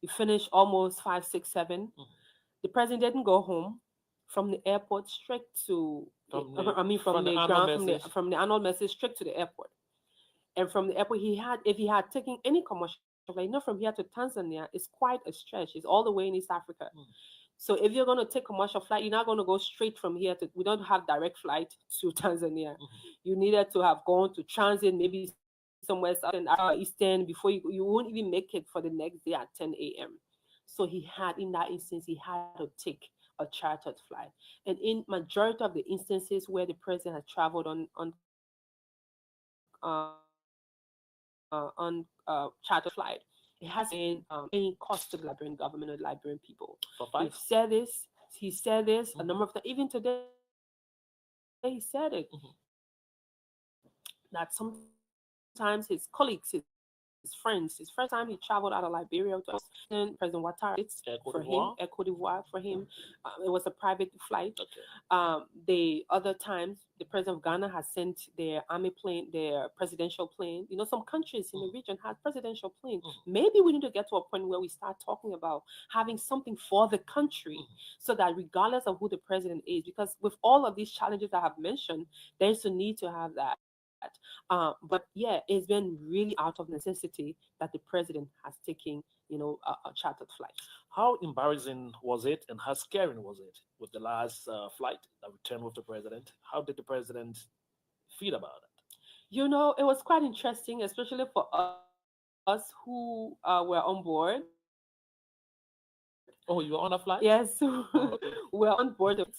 you finish almost 5, 6, 7. The president didn't go home from the airport straight to, I mean, from From the the annual ground, message. from the annual message straight to the airport. And from the airport, if he had taken any commercial flight, from here to Tanzania, it's quite a stretch. It's all the way in East Africa. So if you're going to take commercial flight, you're not going to go straight from here to. We don't have direct flight to Tanzania. Hmm. You needed to have gone to transit, maybe somewhere southern Africa, eastern, before you won't even make it for the next day at 10 a.m. So he had, in that instance, he had to take a chartered flight. And in majority of the instances where the president has traveled on chartered flight, it hasn't been any cost to the Liberian government or Liberian people. For flight. He said this a Hmm. number of times. Even today, he said it that Hmm. sometimes his colleagues, his friends, his first time he traveled out of Liberia to President Ouattara sits for him, Cote d'Ivoire for him. D'Ivoire. It was a private flight. Okay. The other times, the president of Ghana has sent their army plane, their presidential plane. Some countries in the Hmm. region have presidential plane. Hmm. Maybe we need to get to a point where we start talking about having something for the country, Hmm. so that regardless of who the president is, because with all of these challenges I have mentioned, there's a need to have that. But yeah, it's been really out of necessity that the president has taken, a chartered flight. How embarrassing was it, and how scary was it with the last flight that returned with the president? How did the president feel about it? It was quite interesting, especially for us who were on board. Yes, we Oh, you were on a were on flight? board the flight.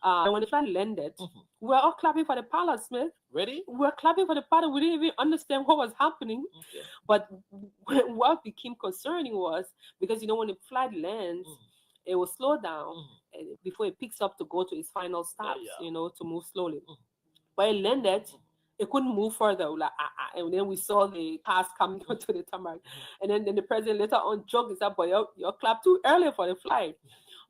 Oh, okay. And when the flight landed, Hmm. we were all clapping for the pilot, Smith. Ready? We were clapping for the pilot. We didn't even understand what was happening. Okay. But what became concerning was, because when the flight lands, Hmm. it will slow down Hmm. before it picks up to go to its final Yeah, stops, yeah. to move slowly. Hmm. But it landed, Hmm. it couldn't move further. Like, and then we saw the cars coming onto the tarmac. Hmm. And then the president later on joked and said, "But you clapped too early for the flight."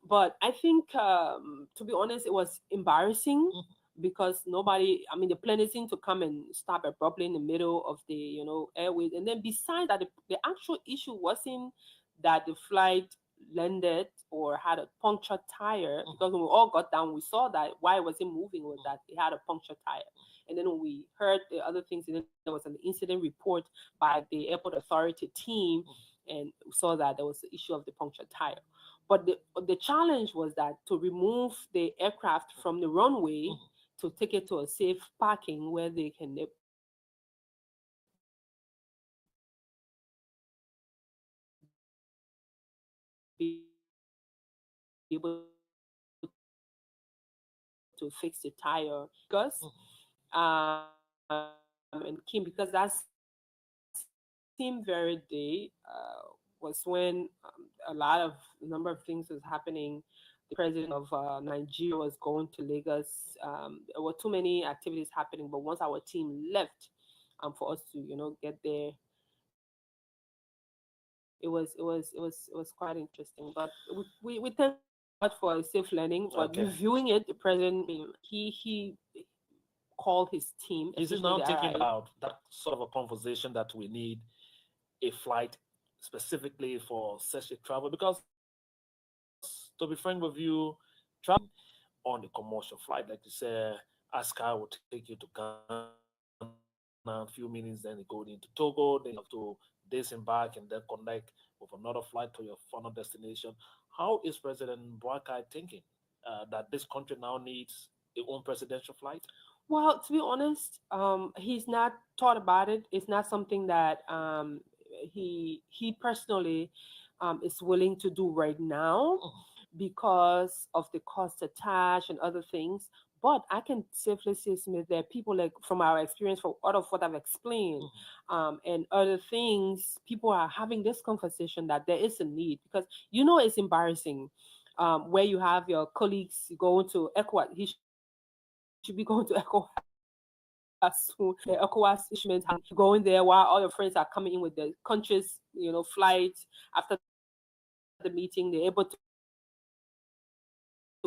But I think, to be honest, it was embarrassing Hmm. because nobody, I mean, the plane seemed to come and stop abruptly in the middle of the, airways. And then besides that, the actual issue wasn't that the flight landed or had a punctured tire, Hmm. because when we all got down, we saw that why it wasn't moving was that it had a punctured tire. And then when we heard the other things, and then there was an incident report by the airport authority team, and we saw that there was the issue of the punctured tire. But the challenge was that to remove the aircraft from the runway Hmm. to take it to a safe parking where they can be able to fix the tire. Because the pilot was Hmm. and Kim, because that same very day was when a number of things was happening. The president of Nigeria was going to Lagos. There were too many activities happening, but once our team left, for us to get there, it was quite interesting. But we thank God for a safe landing. But Okay. reviewing it, the president, he call his team, Is it especially now when they taking arrive. about that sort of a conversation that we need a flight specifically for such a travel? Because to be frank with you, traveling on a commercial flight, like you say, Ascar will take you to Ghana, a few minutes, then you go into Togo, then you have to disembark and then connect with another flight to your final destination. How is President Boakai thinking that this country now needs a own presidential flight? Well, to be honest, he's not thought about it. It's not something that he personally is willing to do right now because of the cost attached and other things. But I can safely say, Smith, there are people like from our experience, from out of what I've explained, Mhm. and other things, people are having this conversation that there is a need because it's embarrassing. Where you have your colleagues going to ECOWAS, he should be going to ECOWAS soon. The ECOWAS issuement happening, going there while all your friends are coming in with the countries, flights. After the meeting, they're able to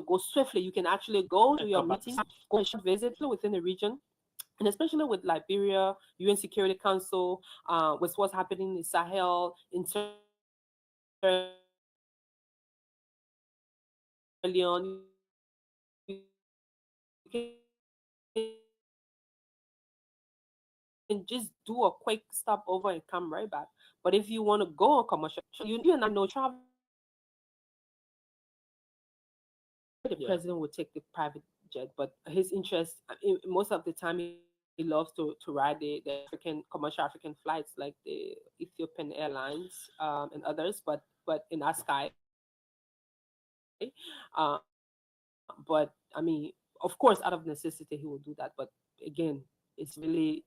go swiftly. You can actually go to your meetings, go on a short visit within the region, And come back. and especially with Liberia, UN Security Council, with what's happening in Sahel, internally, Sierra Leone, you can just do a quick stop over and come right back. But if you want to go on a commercial trip, you need to have no travel insurance. You need to have no travel insurance. And if you and I know traveling, maybe the president would take the private jet, but his interest, most of the time, he loves to ride the African commercial African flights like the Ethiopian Airlines and others, but in our sky. But I mean, of course, out of necessity, he will do that. But again, it's really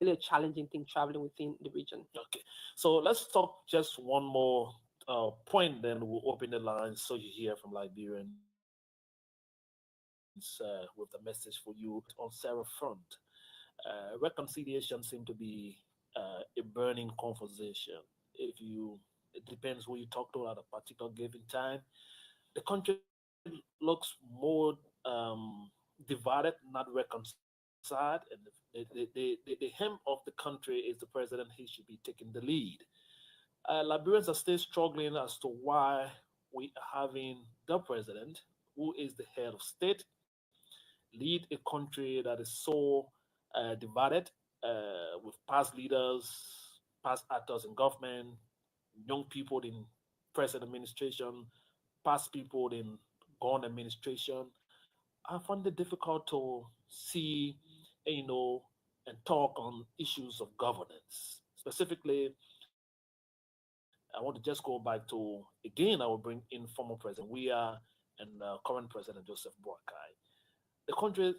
a challenging thing traveling within the region. Okay, so let's talk just one more point, then we'll open the lines so you hear from Liberians with the message for you on Sarah front. Reconciliation seemed to be a burning conversation. If you, it depends who you talk to at a particular given time. The country looks more divided, not reconciled, and the hem of the country is the president. He should be taking the lead. Liberians are still struggling as to why we are having the president, who is the head of state, lead a country that is so divided with past leaders, past actors in government, young people in present administration, past people in gone administration. I find it difficult to see, and talk on issues of governance. Specifically, I want to just go back to, again, I will bring in former President Weah and current President Joseph Boakai. The country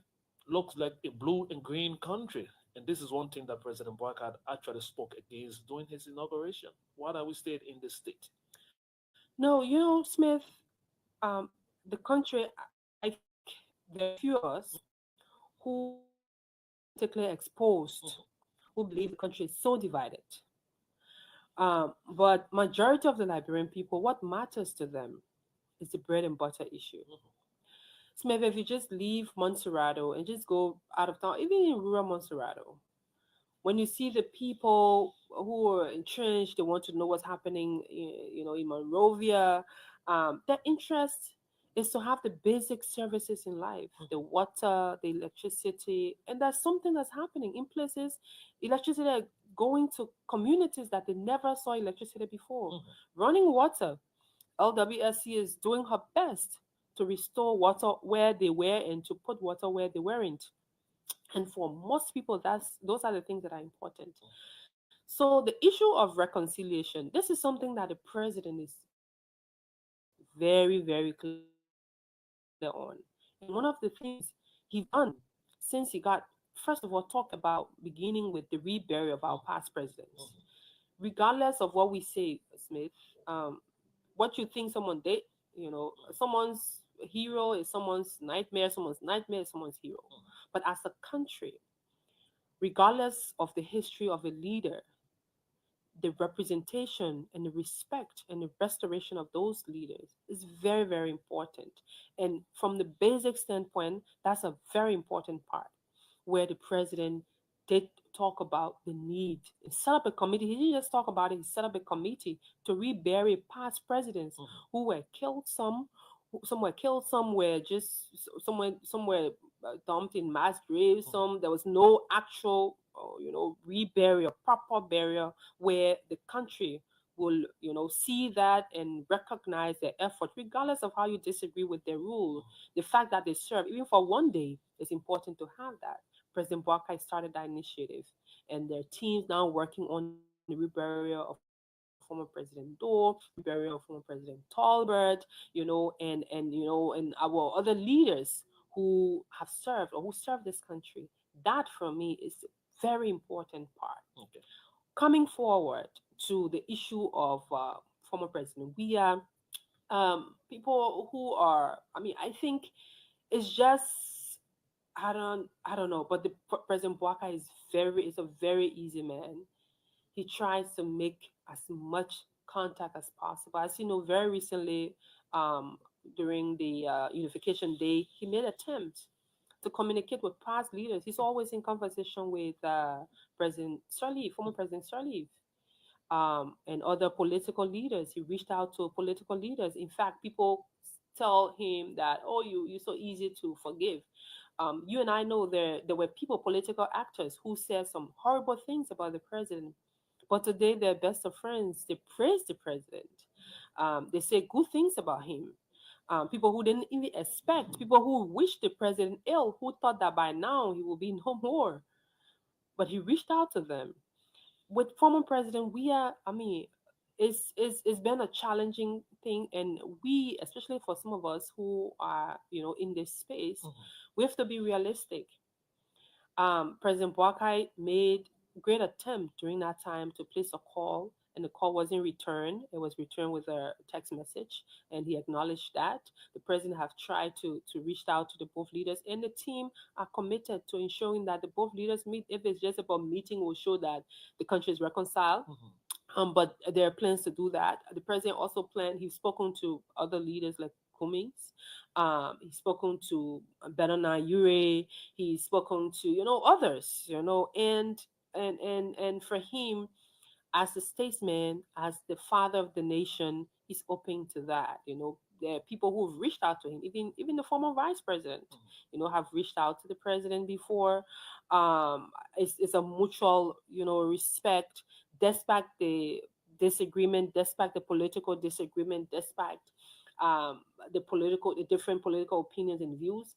looks like a blue and green country. And this is one thing that President Boakai actually spoke against during his inauguration. Why are we stayed in this state? No, Smith, the country, I think there are few of us who are politically exposed, who believe the country is so divided. But majority of the Liberian people, what matters to them is the bread and butter issue. Smith, if you just leave Montserrado and just go out of town, even in rural Montserrado, when you see the people who are entrenched, they want to know what's happening, in Monrovia. Their interest is to have the basic services in life, the water, the electricity, and that's something that's happening in places. Electricity are going to communities that they never saw electricity before. Running water, LWSC is doing her best to restore water where they were and to put water where they weren't. And for most people, those are the things that are important. So the issue of reconciliation, this is something that the president is very, very clear on. And one of the things he's done since he got, first of all, talk about beginning with the reburial of our past presidents. Regardless of what we say, Smith, what you think someone did, someone's hero is someone's nightmare is someone's hero. But as a country, regardless of the history of a leader, the representation and the respect and the restoration of those leaders is very, very important. And from the basic standpoint, that's a very important part where the president did talk about the need and set up a committee. He didn't just talk about it, he set up a committee to rebury past presidents who were killed, some were killed, some were just somewhere dumped in mass graves, some there was no actual reburial, proper burial where the country will see that and recognize their effort regardless of how you disagree with their rule. The fact that they serve even for one day is important to have that. President Boakai started that initiative, and their teams now working on the reburial of former President Doe, reburial of former President Talbert, and our other leaders who have served or who served this country. That for me is a very important part. Okay. Coming forward to the issue of former President, we are people who are. I mean, I think it's just I don't know, but the President Boakai is a very easy man. He tries to make as much contact as possible. As you know, very recently, um, during the Unification Day, he made attempts to communicate with past leaders. He's always in conversation with President Sirleaf, former President Sirleaf, and other political leaders. He reached out to political leaders. In fact, people tell him that, oh, you're so easy to forgive. You and I know there were people, political actors, who said some horrible things about the president, but today they're best of friends. They praise the president. They say good things about him. People who didn't even expect, people who wished the president ill, who thought that by now he will be no more. But he reached out to them. With former president, we are, I mean, it's been a challenging thing, and we, especially for some of us who are, in this space, we have to be realistic. President Boakai made great attempt during that time to place a call, and the call wasn't returned. It was returned with a text message, and he acknowledged that. The president have tried to reach out to the both leaders, and the team are committed to ensuring that the both leaders meet. If it's just about meeting, will show that the country is reconciled. But there are plans to do that. The president also planned. He's spoken to other leaders like Cummings. He's spoken to Benona Ure. He's spoken to others. And for him, as a statesman, as the father of the nation, he's open to that. There are people who've reached out to him, even the former vice president, have reached out to the president before. It's a mutual, respect, despite the disagreement, despite the political disagreement, despite um, the different political opinions and views.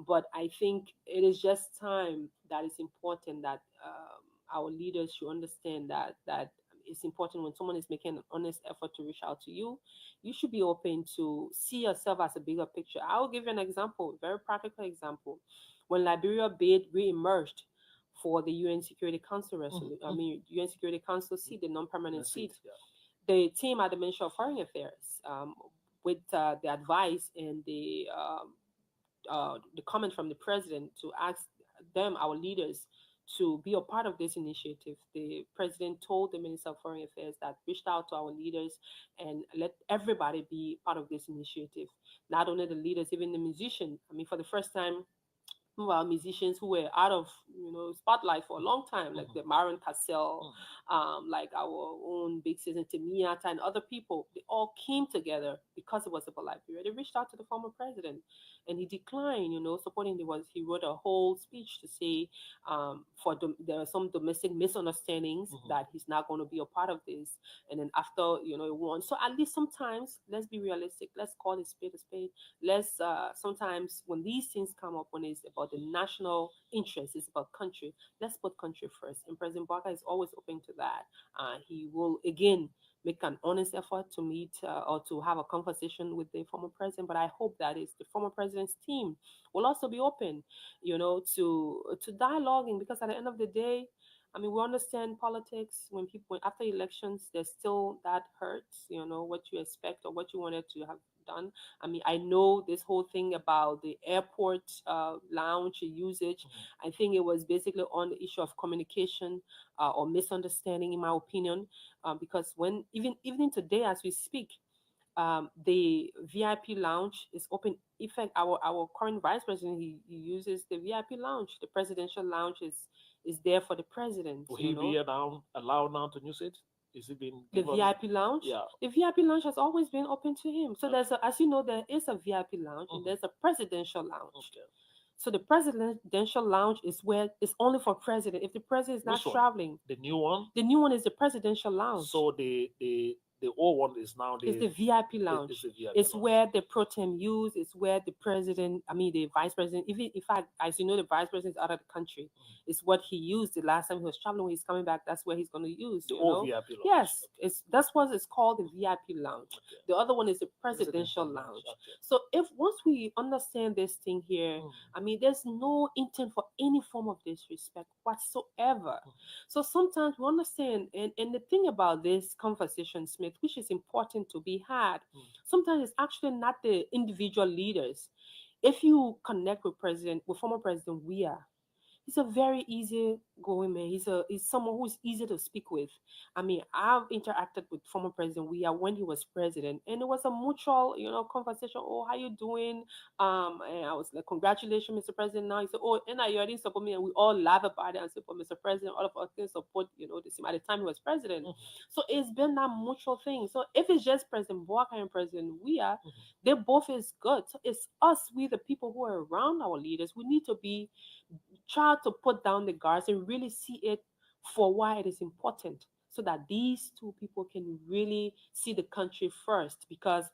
But I think it is just time that it's important that our leaders should understand that it's important when someone is making an honest effort to reach out to you. You should be open to see yourself as a bigger picture. I will give you an example, a very practical example. When Liberia bid re-emerged for the UN Security Council resolution, I mean UN Security Council seat, the non-permanent That's it. seat, Yeah. the team at the Ministry of Foreign Affairs, with the advice and the comment from the president to ask them, our leaders, to be a part of this initiative. The president told the Minister of Foreign Affairs that reached out to our leaders and let everybody be part of this initiative. Not only the leaders, even the musicians. I mean, for the first time, well, musicians who were out of spotlight for a long time, like the Maron Cassell, like our own Big Sis and Temiata and other people, they all came together because it was about Liberia. They reached out to the former president, and he declined, supporting. He wrote a whole speech to say there are some domestic misunderstandings that he's not going to be a part of this. And then after it won, so at least sometimes let's be realistic. Let's call it spade a spade. Let's sometimes when these things come up, when it's about the national interest, it's about country, let's put country first, and President Baka is always open to that. He will again make an honest effort to meet or to have a conversation with the former president, but I hope that is the former president's team will also be open to dialoguing, because at the end of the day, I mean, we understand politics. When people, after elections, there's still that hurts, what you expect or what you wanted to have done. I mean, I know this whole thing about the airport lounge usage. I think it was basically on the issue of communication or misunderstanding, in my opinion, because when even today as we speak, the VIP lounge is open. In fact, our current vice president, he uses the VIP lounge. The presidential lounge is there for the president. Will You he know, be now allowed now to use it? Is it been the given? VIP lounge. Yeah. The VIP lounge has always been open to him. So Okay. there's a, as you know, there is a VIP lounge and Mhm. there's a presidential lounge. Okay. So the presidential lounge is where it's only for president. If the president is not Which one? traveling, The new one. the new one is the presidential lounge. So the old one is now It's the the VIP is lounge. the VIP It's lounge. where the pro tem use. It's where the president, I mean the vice president, even in fact, as you know, the vice president is out of the country. It's what he used the last time he was traveling. When he's coming back, that's where he's going to use. The You old know, VIP lounge. yes, Okay. it's that's what it's called, the VIP lounge. Okay. The other one is the Presidential presidential lounge. lounge. Okay. So if once we understand this thing here, Mm. I mean, there's no intent for any form of disrespect whatsoever. So sometimes we understand, and the thing about this conversation, Smith, which is important to be had, Mm. sometimes it's actually not the individual leaders. If you connect with former President Weah, he's a very easy going man. He's someone who's easy to speak with. I mean, I've interacted with former President Weah when he was president, and it was a mutual, conversation. Oh, how you doing? And I was like, congratulations, Mr. President. Now he said, oh, and you already support me, and we all laugh about it and support Mr. President. All of us can support, the same at the time he was president. Mhm. So it's been that mutual thing. So if it's just President Walker and President Weah, Mhm. they both is good. So it's us, we the people who are around our leaders. We need to be try to put down the guards and really see it for why it is important, so that these two people can really see the country first. Because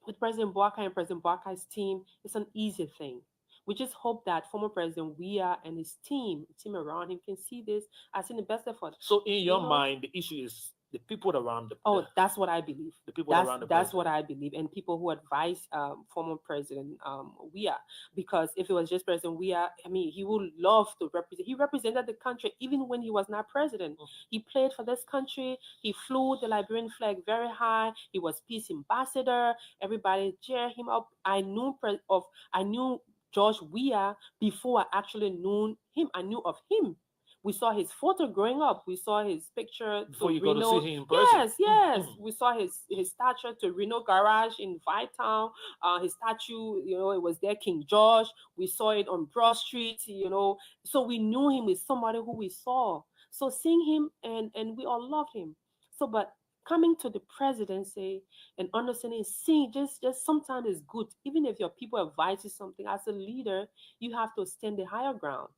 with President Boakai and President Boakai's team, it's an easy thing. We just hope that former President Weah and his team around him, can see this as in the best effort. So in You your know, mind, the issue is the people around oh, that's what I believe. the people That's around the that's what president. I believe, and people who advise former President Weah, because if it was just President Weah, I mean, he would love to represent. He represented the country even when he was not president. He played for this country. He flew the Liberian flag very high. He was peace ambassador. Everybody cheer him up. I knew George Weah before I actually knew him. I knew of him. We saw his photo growing up. We saw his picture Before to you got to see Reno. him in person. Yes, yes. We saw his statue to Reno Garage in Town. His statue, it was there, King George. We saw it on Broad Street, So we knew him as somebody who we saw. So seeing him, and we all loved him. So, but coming to the presidency and understanding, seeing, just sometimes is good. Even if your people advise you something, as a leader, you have to stand the higher ground.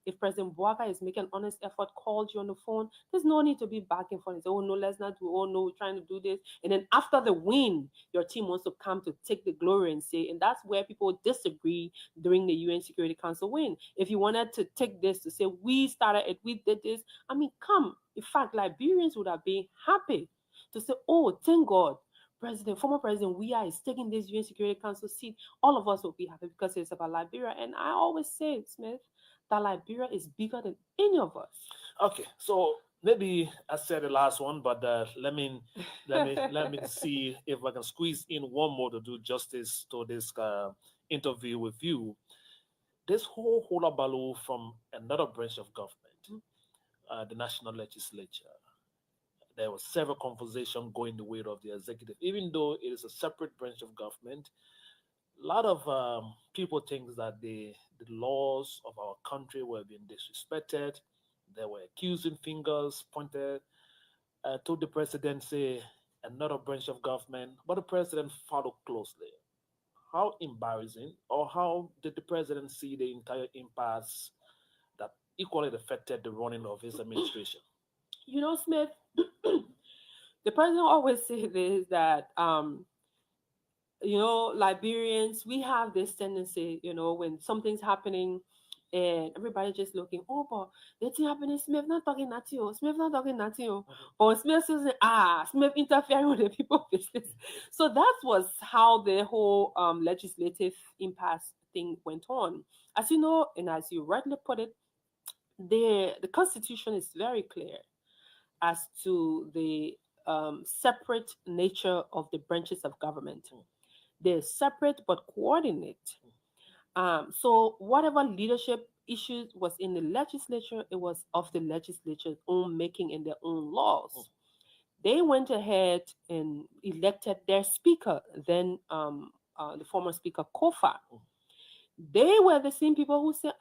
If President Boakai is making an honest effort, called you on the phone, there's no need to be back and forth and say, oh no, let's not do, oh no, we're trying to do this. And then after the win, your team wants to come to take the glory and say, and that's where people disagree during the UN Security Council win. If you wanted to take this to say, we started it, we did this, I mean, come. In fact, Liberians would have been happy to say, oh, thank God. Former President Weah is taking this UN Security Council seat. All of us will be happy because it's about Liberia. And I always say, Smith, that Liberia is bigger than any of us. Okay, so maybe I said the last one, but let me see if I can squeeze in one more to do justice to this interview with you. This whole hullabaloo from another branch of government, the national legislature. There was several conversation going the way of the executive, even though it is a separate branch of government. A lot of people think that the laws of our country were being disrespected. They were accusing fingers pointed to the presidency, another branch of government, but the president followed closely. How embarrassing, or how did the president see the entire impasse that equally affected the running of his administration? Smith, the president always say this, that Liberians, we have this tendency, when something's happening and everybody just looking, oh, but that thing happening, Smith not talking at you, Smith not talking at you. But Smith says, Smith interfering with the people business. So that was how the whole legislative impasse thing went on. As you know, and as you rightly put it, the Constitution is very clear as to the separate nature of the branches of government. They're separate but coordinate. So whatever leadership issues was in the legislature, it was of the legislature's own making and their own laws. They went ahead and elected their speaker, then the former speaker Kofa. They were the same people who said,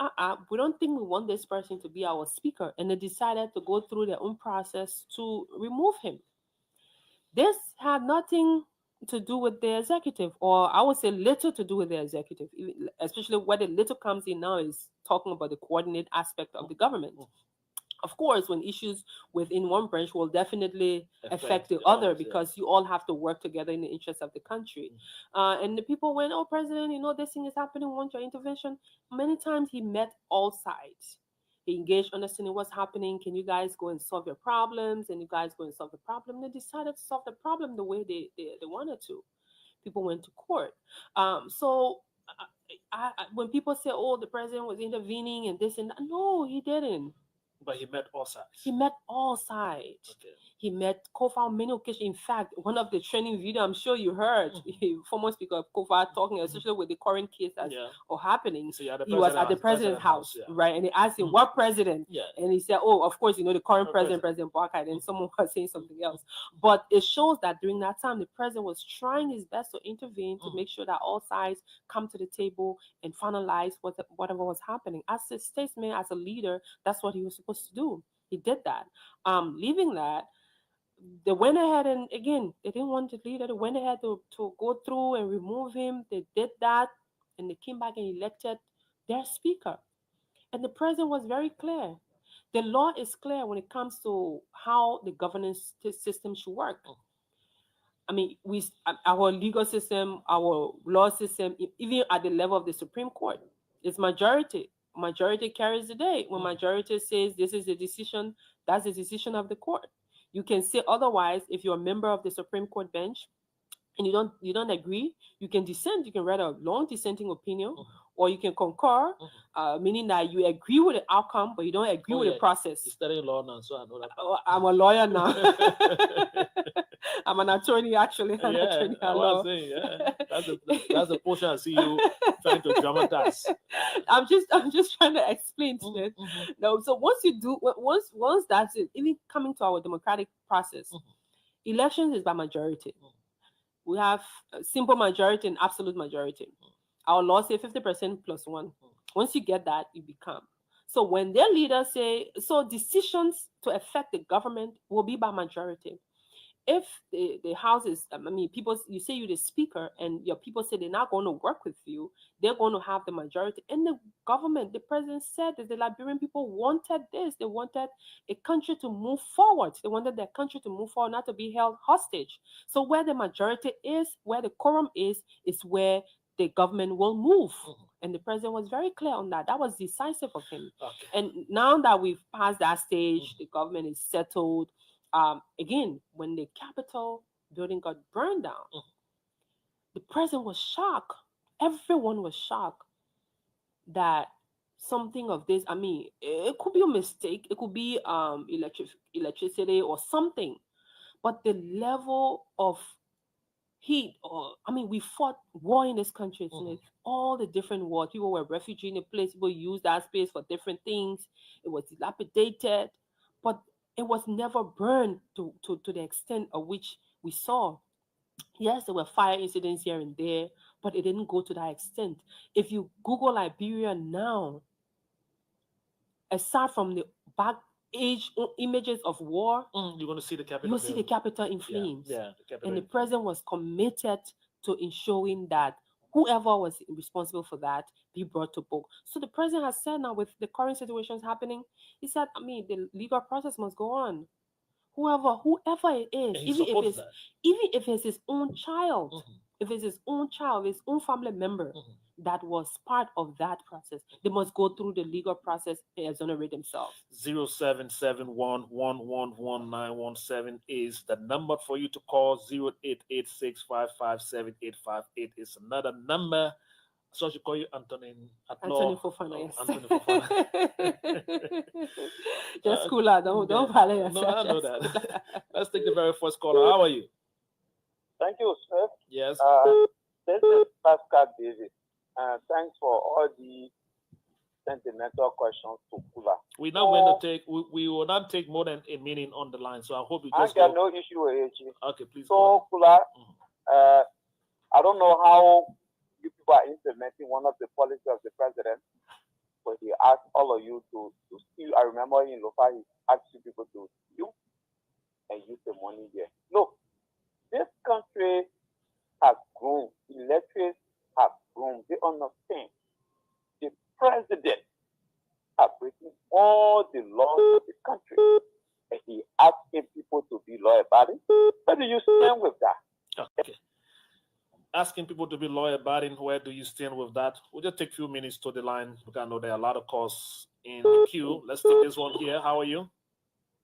we don't think we want this person to be our speaker. And they decided to go through their own process to remove him. This had nothing to do with the executive, or I would say little to do with the executive, especially where the little comes in now is talking about the coordinate aspect of the government. Of course, when issues within one branch will definitely affect the other because you all have to work together in the interest of the country. And the people went, "Oh, President, this thing is happening. We want your intervention." Many times he met all sides. He engaged, understanding what's happening. Can you guys go and solve your problems? And you guys go and solve the problem. They decided to solve the problem the way they wanted to. People went to court. So when people say, "Oh, the president was intervening and this and that," no, he didn't. But he met all sides. He met all sides. Okay. He met Kofa on many occasions. In fact, one of the training video I'm sure you heard, former speaker of Kofa talking, especially with the current case that's happening. So He was at the president's house, right? And they asked him, "What president?" Yeah. And he said, "Oh, of course, the current president, President Barker." And someone was saying something else. But it shows that during that time, the president was trying his best to intervene to make sure that all sides come to the table and finalize whatever was happening. As a statesman, as a leader, that's what he was supposed to do. He did that. Leaving that, they went ahead and again, they didn't want the leader. They went ahead to go through and remove him. They did that, and they came back and elected their speaker. And the president was very clear. The law is clear when it comes to how the governance system should work. I mean, our legal system, our law system, even at the level of the Supreme Court, it's majority. Majority carries the day. When majority says this is the decision, that's the decision of the court. You can say otherwise if you're a member of the Supreme Court bench and you don't agree. You can dissent. You can write a long dissenting opinion, or you can concur, meaning that you agree with the outcome, but you don't agree with the process. You're studying law now, so I know that. I'm a lawyer now. I'm an attorney, actually. An attorney at law. That's the portion I see you trying to dramatize. I'm just trying to explain to them. No, so once that's it, even coming to our democratic process, elections is by majority. We have a simple majority and absolute majority. Our law say 50% plus one. Once you get that, you become. So when their leaders say, so decisions to affect the government will be by majority. If the house is, people, you say you're the speaker and your people say they're not going to work with you, they're going to have the majority. And the government, the president said that the Liberian people wanted this. They wanted a country to move forward. They wanted their country to move forward, not to be held hostage. So where the majority is, where the quorum is where the government will move. And the president was very clear on that. That was decisive of him. Okay. And now that we've passed that stage, the government is settled. Again, when the Capitol building got burned down, the president was shocked. Everyone was shocked that something of this, it could be a mistake. It could be electricity or something. But the level of heat, we fought war in this country. All the different wars. People were refugees in a place. People used that space for different things. It was dilapidated. But it was never burned to the extent of which we saw. Yes, there were fire incidents here and there, but it didn't go to that extent. If you Google Liberia now, aside from the back age images of war, you're going to see the capital. You'll see the capital in flames. Yeah, the capital. And the president was committed to ensuring that whoever was responsible for that be brought to book. So the president has said now, with the current situations happening, he said, the legal process must go on. Whoever it is, even if it's his own child, if it's his own child, his own family member that was part of that process, they must go through the legal process and exonerate themselves. 0771111917 is the number for you to call. 0886557858 is another number. So I should call you Anthony Fofana, yes. Anthony Fofana. Just Kula, don't bother yourself. No, I know that. Let's take the very first caller. How are you? Thank you, sir. Yes. This is Pascal David. Thanks for all the sentimental questions to Kula. We're not going to take. We will not take more than a minute on the line. So I hope you I just. got no issue with it. Okay, please. So Kula, I don't know how you people are implementing one of the policies of the president, but he asked all of you to steal. I remember in Lofa, he asked you people to steal and use the money there. Look, this country has grown. Elections have grown. They understand. The president are breaking all the laws of the country. And he asking people to be loyal about it. Where do you stand with that? Okay. Asking people to be loyal about it, where do you stand with that? We'll just take a few minutes to the line because I know there are a lot of calls in the queue. Let's take this one here. How are you?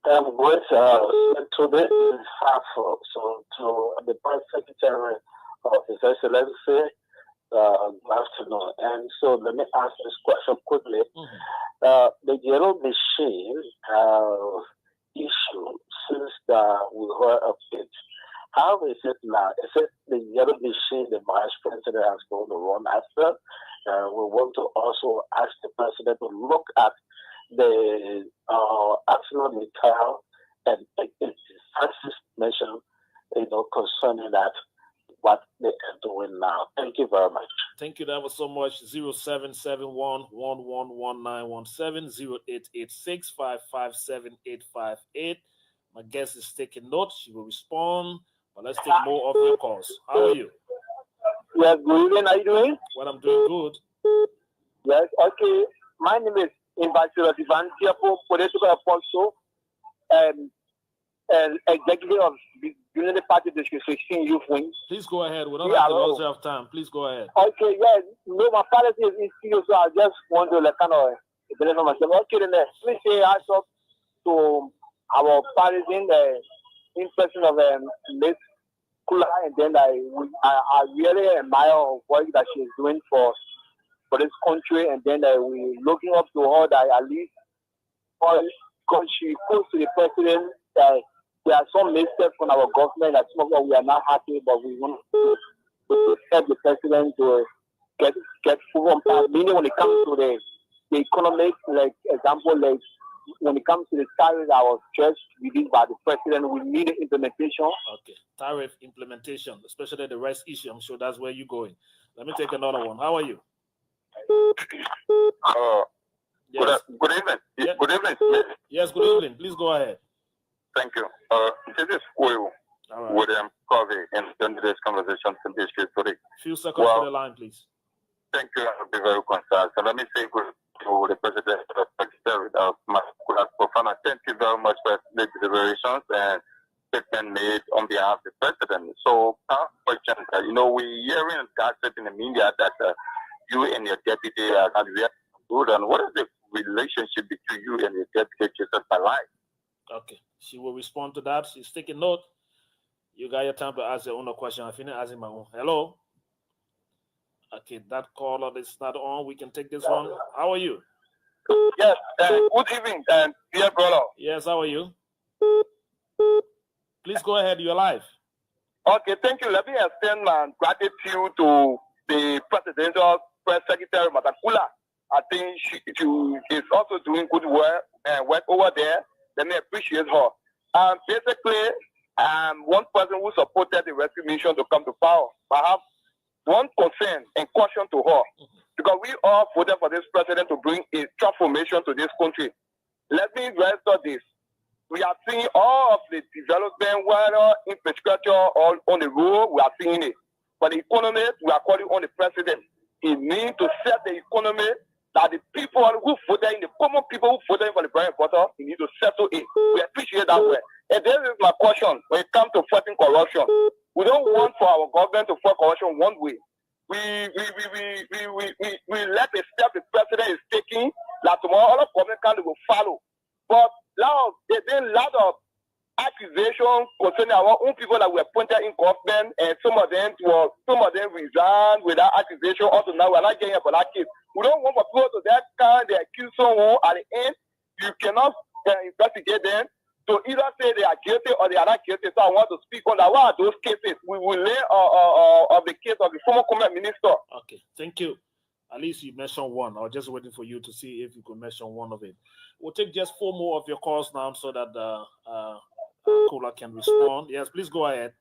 I'm good. Today is half, so to the Prime Secretary of His Excellency, good afternoon. And so let me ask this question quickly. The yellow machine issue, since we heard of it, how is it now? Is it the yellow machine the Vice President has going to run after? We want to also ask the President to look at the accident trial and take the decisive measure, concerning that, what they are doing now. Thank you very much. Thank you. That was so much. 0771 111917 0886 557 My guest is taking notes. She will respond. But let's take more of your calls. How are you? Yes, good evening. How are you doing? Well, I'm doing good. Yes, okay. My name is Ambassador Ivan Tiapo, political apostle, and executive of the Unity Party District 16 Youth Wing. Please go ahead. We don't have the luxury of time. Please go ahead. Okay, yes. No, my policy is in so I just want to kind of deliver myself. Okay, then let me say I talk to our partisan in person of Miss Kula, and then I really admire her work that she's doing for this country, and then we're looking up to her that at least because she goes to the president that there are some mistakes from our government that some of us we are not happy, but we want to help the president to get full on power. Meaning when it comes to the economic, like example, like when it comes to the tariff that was just released by the president, we need implementation. Okay, tariff implementation, especially the rice issue. I'm sure that's where you're going. Let me take another one. How are you? Yes. Good evening. Yeah. Good evening. Yes, good evening. Please go ahead. Thank you. This is Will William Covey in today's conversation from District 3. Few seconds to the line, please. Thank you. I'll be very concise. So let me say good to the President of the Secretary of Kula Fofana. Thank you very much for the deliberations and statement made on behalf of the President. So, our question, we're hearing and gossip in the media that you and your deputy are not very good. And what is the relationship between you and your deputy just by life? Okay, she will respond to that. She's taking note. You got your time to ask your own question. I finished asking my own. Hello. Okay, that caller is not on. We can take this one. How are you? Yes, good evening, dear brother. Yes, how are you? Please go ahead. You're live. Okay, thank you. Let me extend my gratitude to the presidential press secretary, Madam Kula. I think she is also doing good work over there. Let me appreciate her. Basically, one person who supported the rescue mission to come to power. I have one concern and caution to her, because we all voted for this president to bring a transformation to this country. Let me register this. We are seeing all of the development, whether infrastructure or on the road, we are seeing it. But the economy, we are calling on the president. He needs to set the economy that the people who voted in, the common people who voted for the Brian Potter, he needs to settle it. We appreciate that way. And this is my caution when it comes to fighting corruption. We don't want for our government to fight corruption one way. We let the step the president is taking, that tomorrow other government countries will follow. But now there's been a lot of accusations concerning our own people that were appointed in government, and some of them resigned without accusation. Also now we're not getting for that case. We don't want for people to that kind they accuse someone at the end. You cannot investigate them. to either say they are guilty or they are not guilty. So I want to speak on that. What are those cases? We will learn of the case of the former comment minister. Okay, thank you. At least you mentioned one. I was just waiting for you to see if you could mention one of it. We'll take just 4 more of your calls now so that Kula can respond. Yes, please go ahead.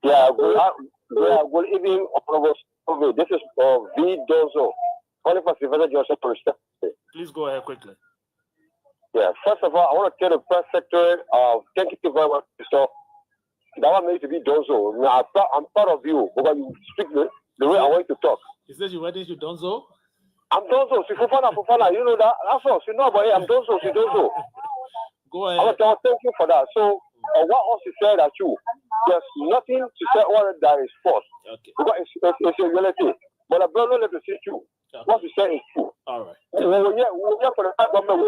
Yeah, good evening, Honorable. This is V. Dozo, calling for Sylvester Johnson President. Please go ahead quickly. Yeah, first of all, I want to tell the press secretary, thank you very much, Mr. That one made to be Dozo. Now, I'm proud of you because you speak the way I want you to talk. He says you wedding to Donzo? I'm Donzo. Fofana. You know that. That's all. You know about it. I'm Donzo. Go ahead. I want to thank you for that. So, what else you said that you, there's nothing to say what that is false. Okay. Because it's a reality. But I don't know let to see you. Okay. What you say is true. All right. We're here for the government.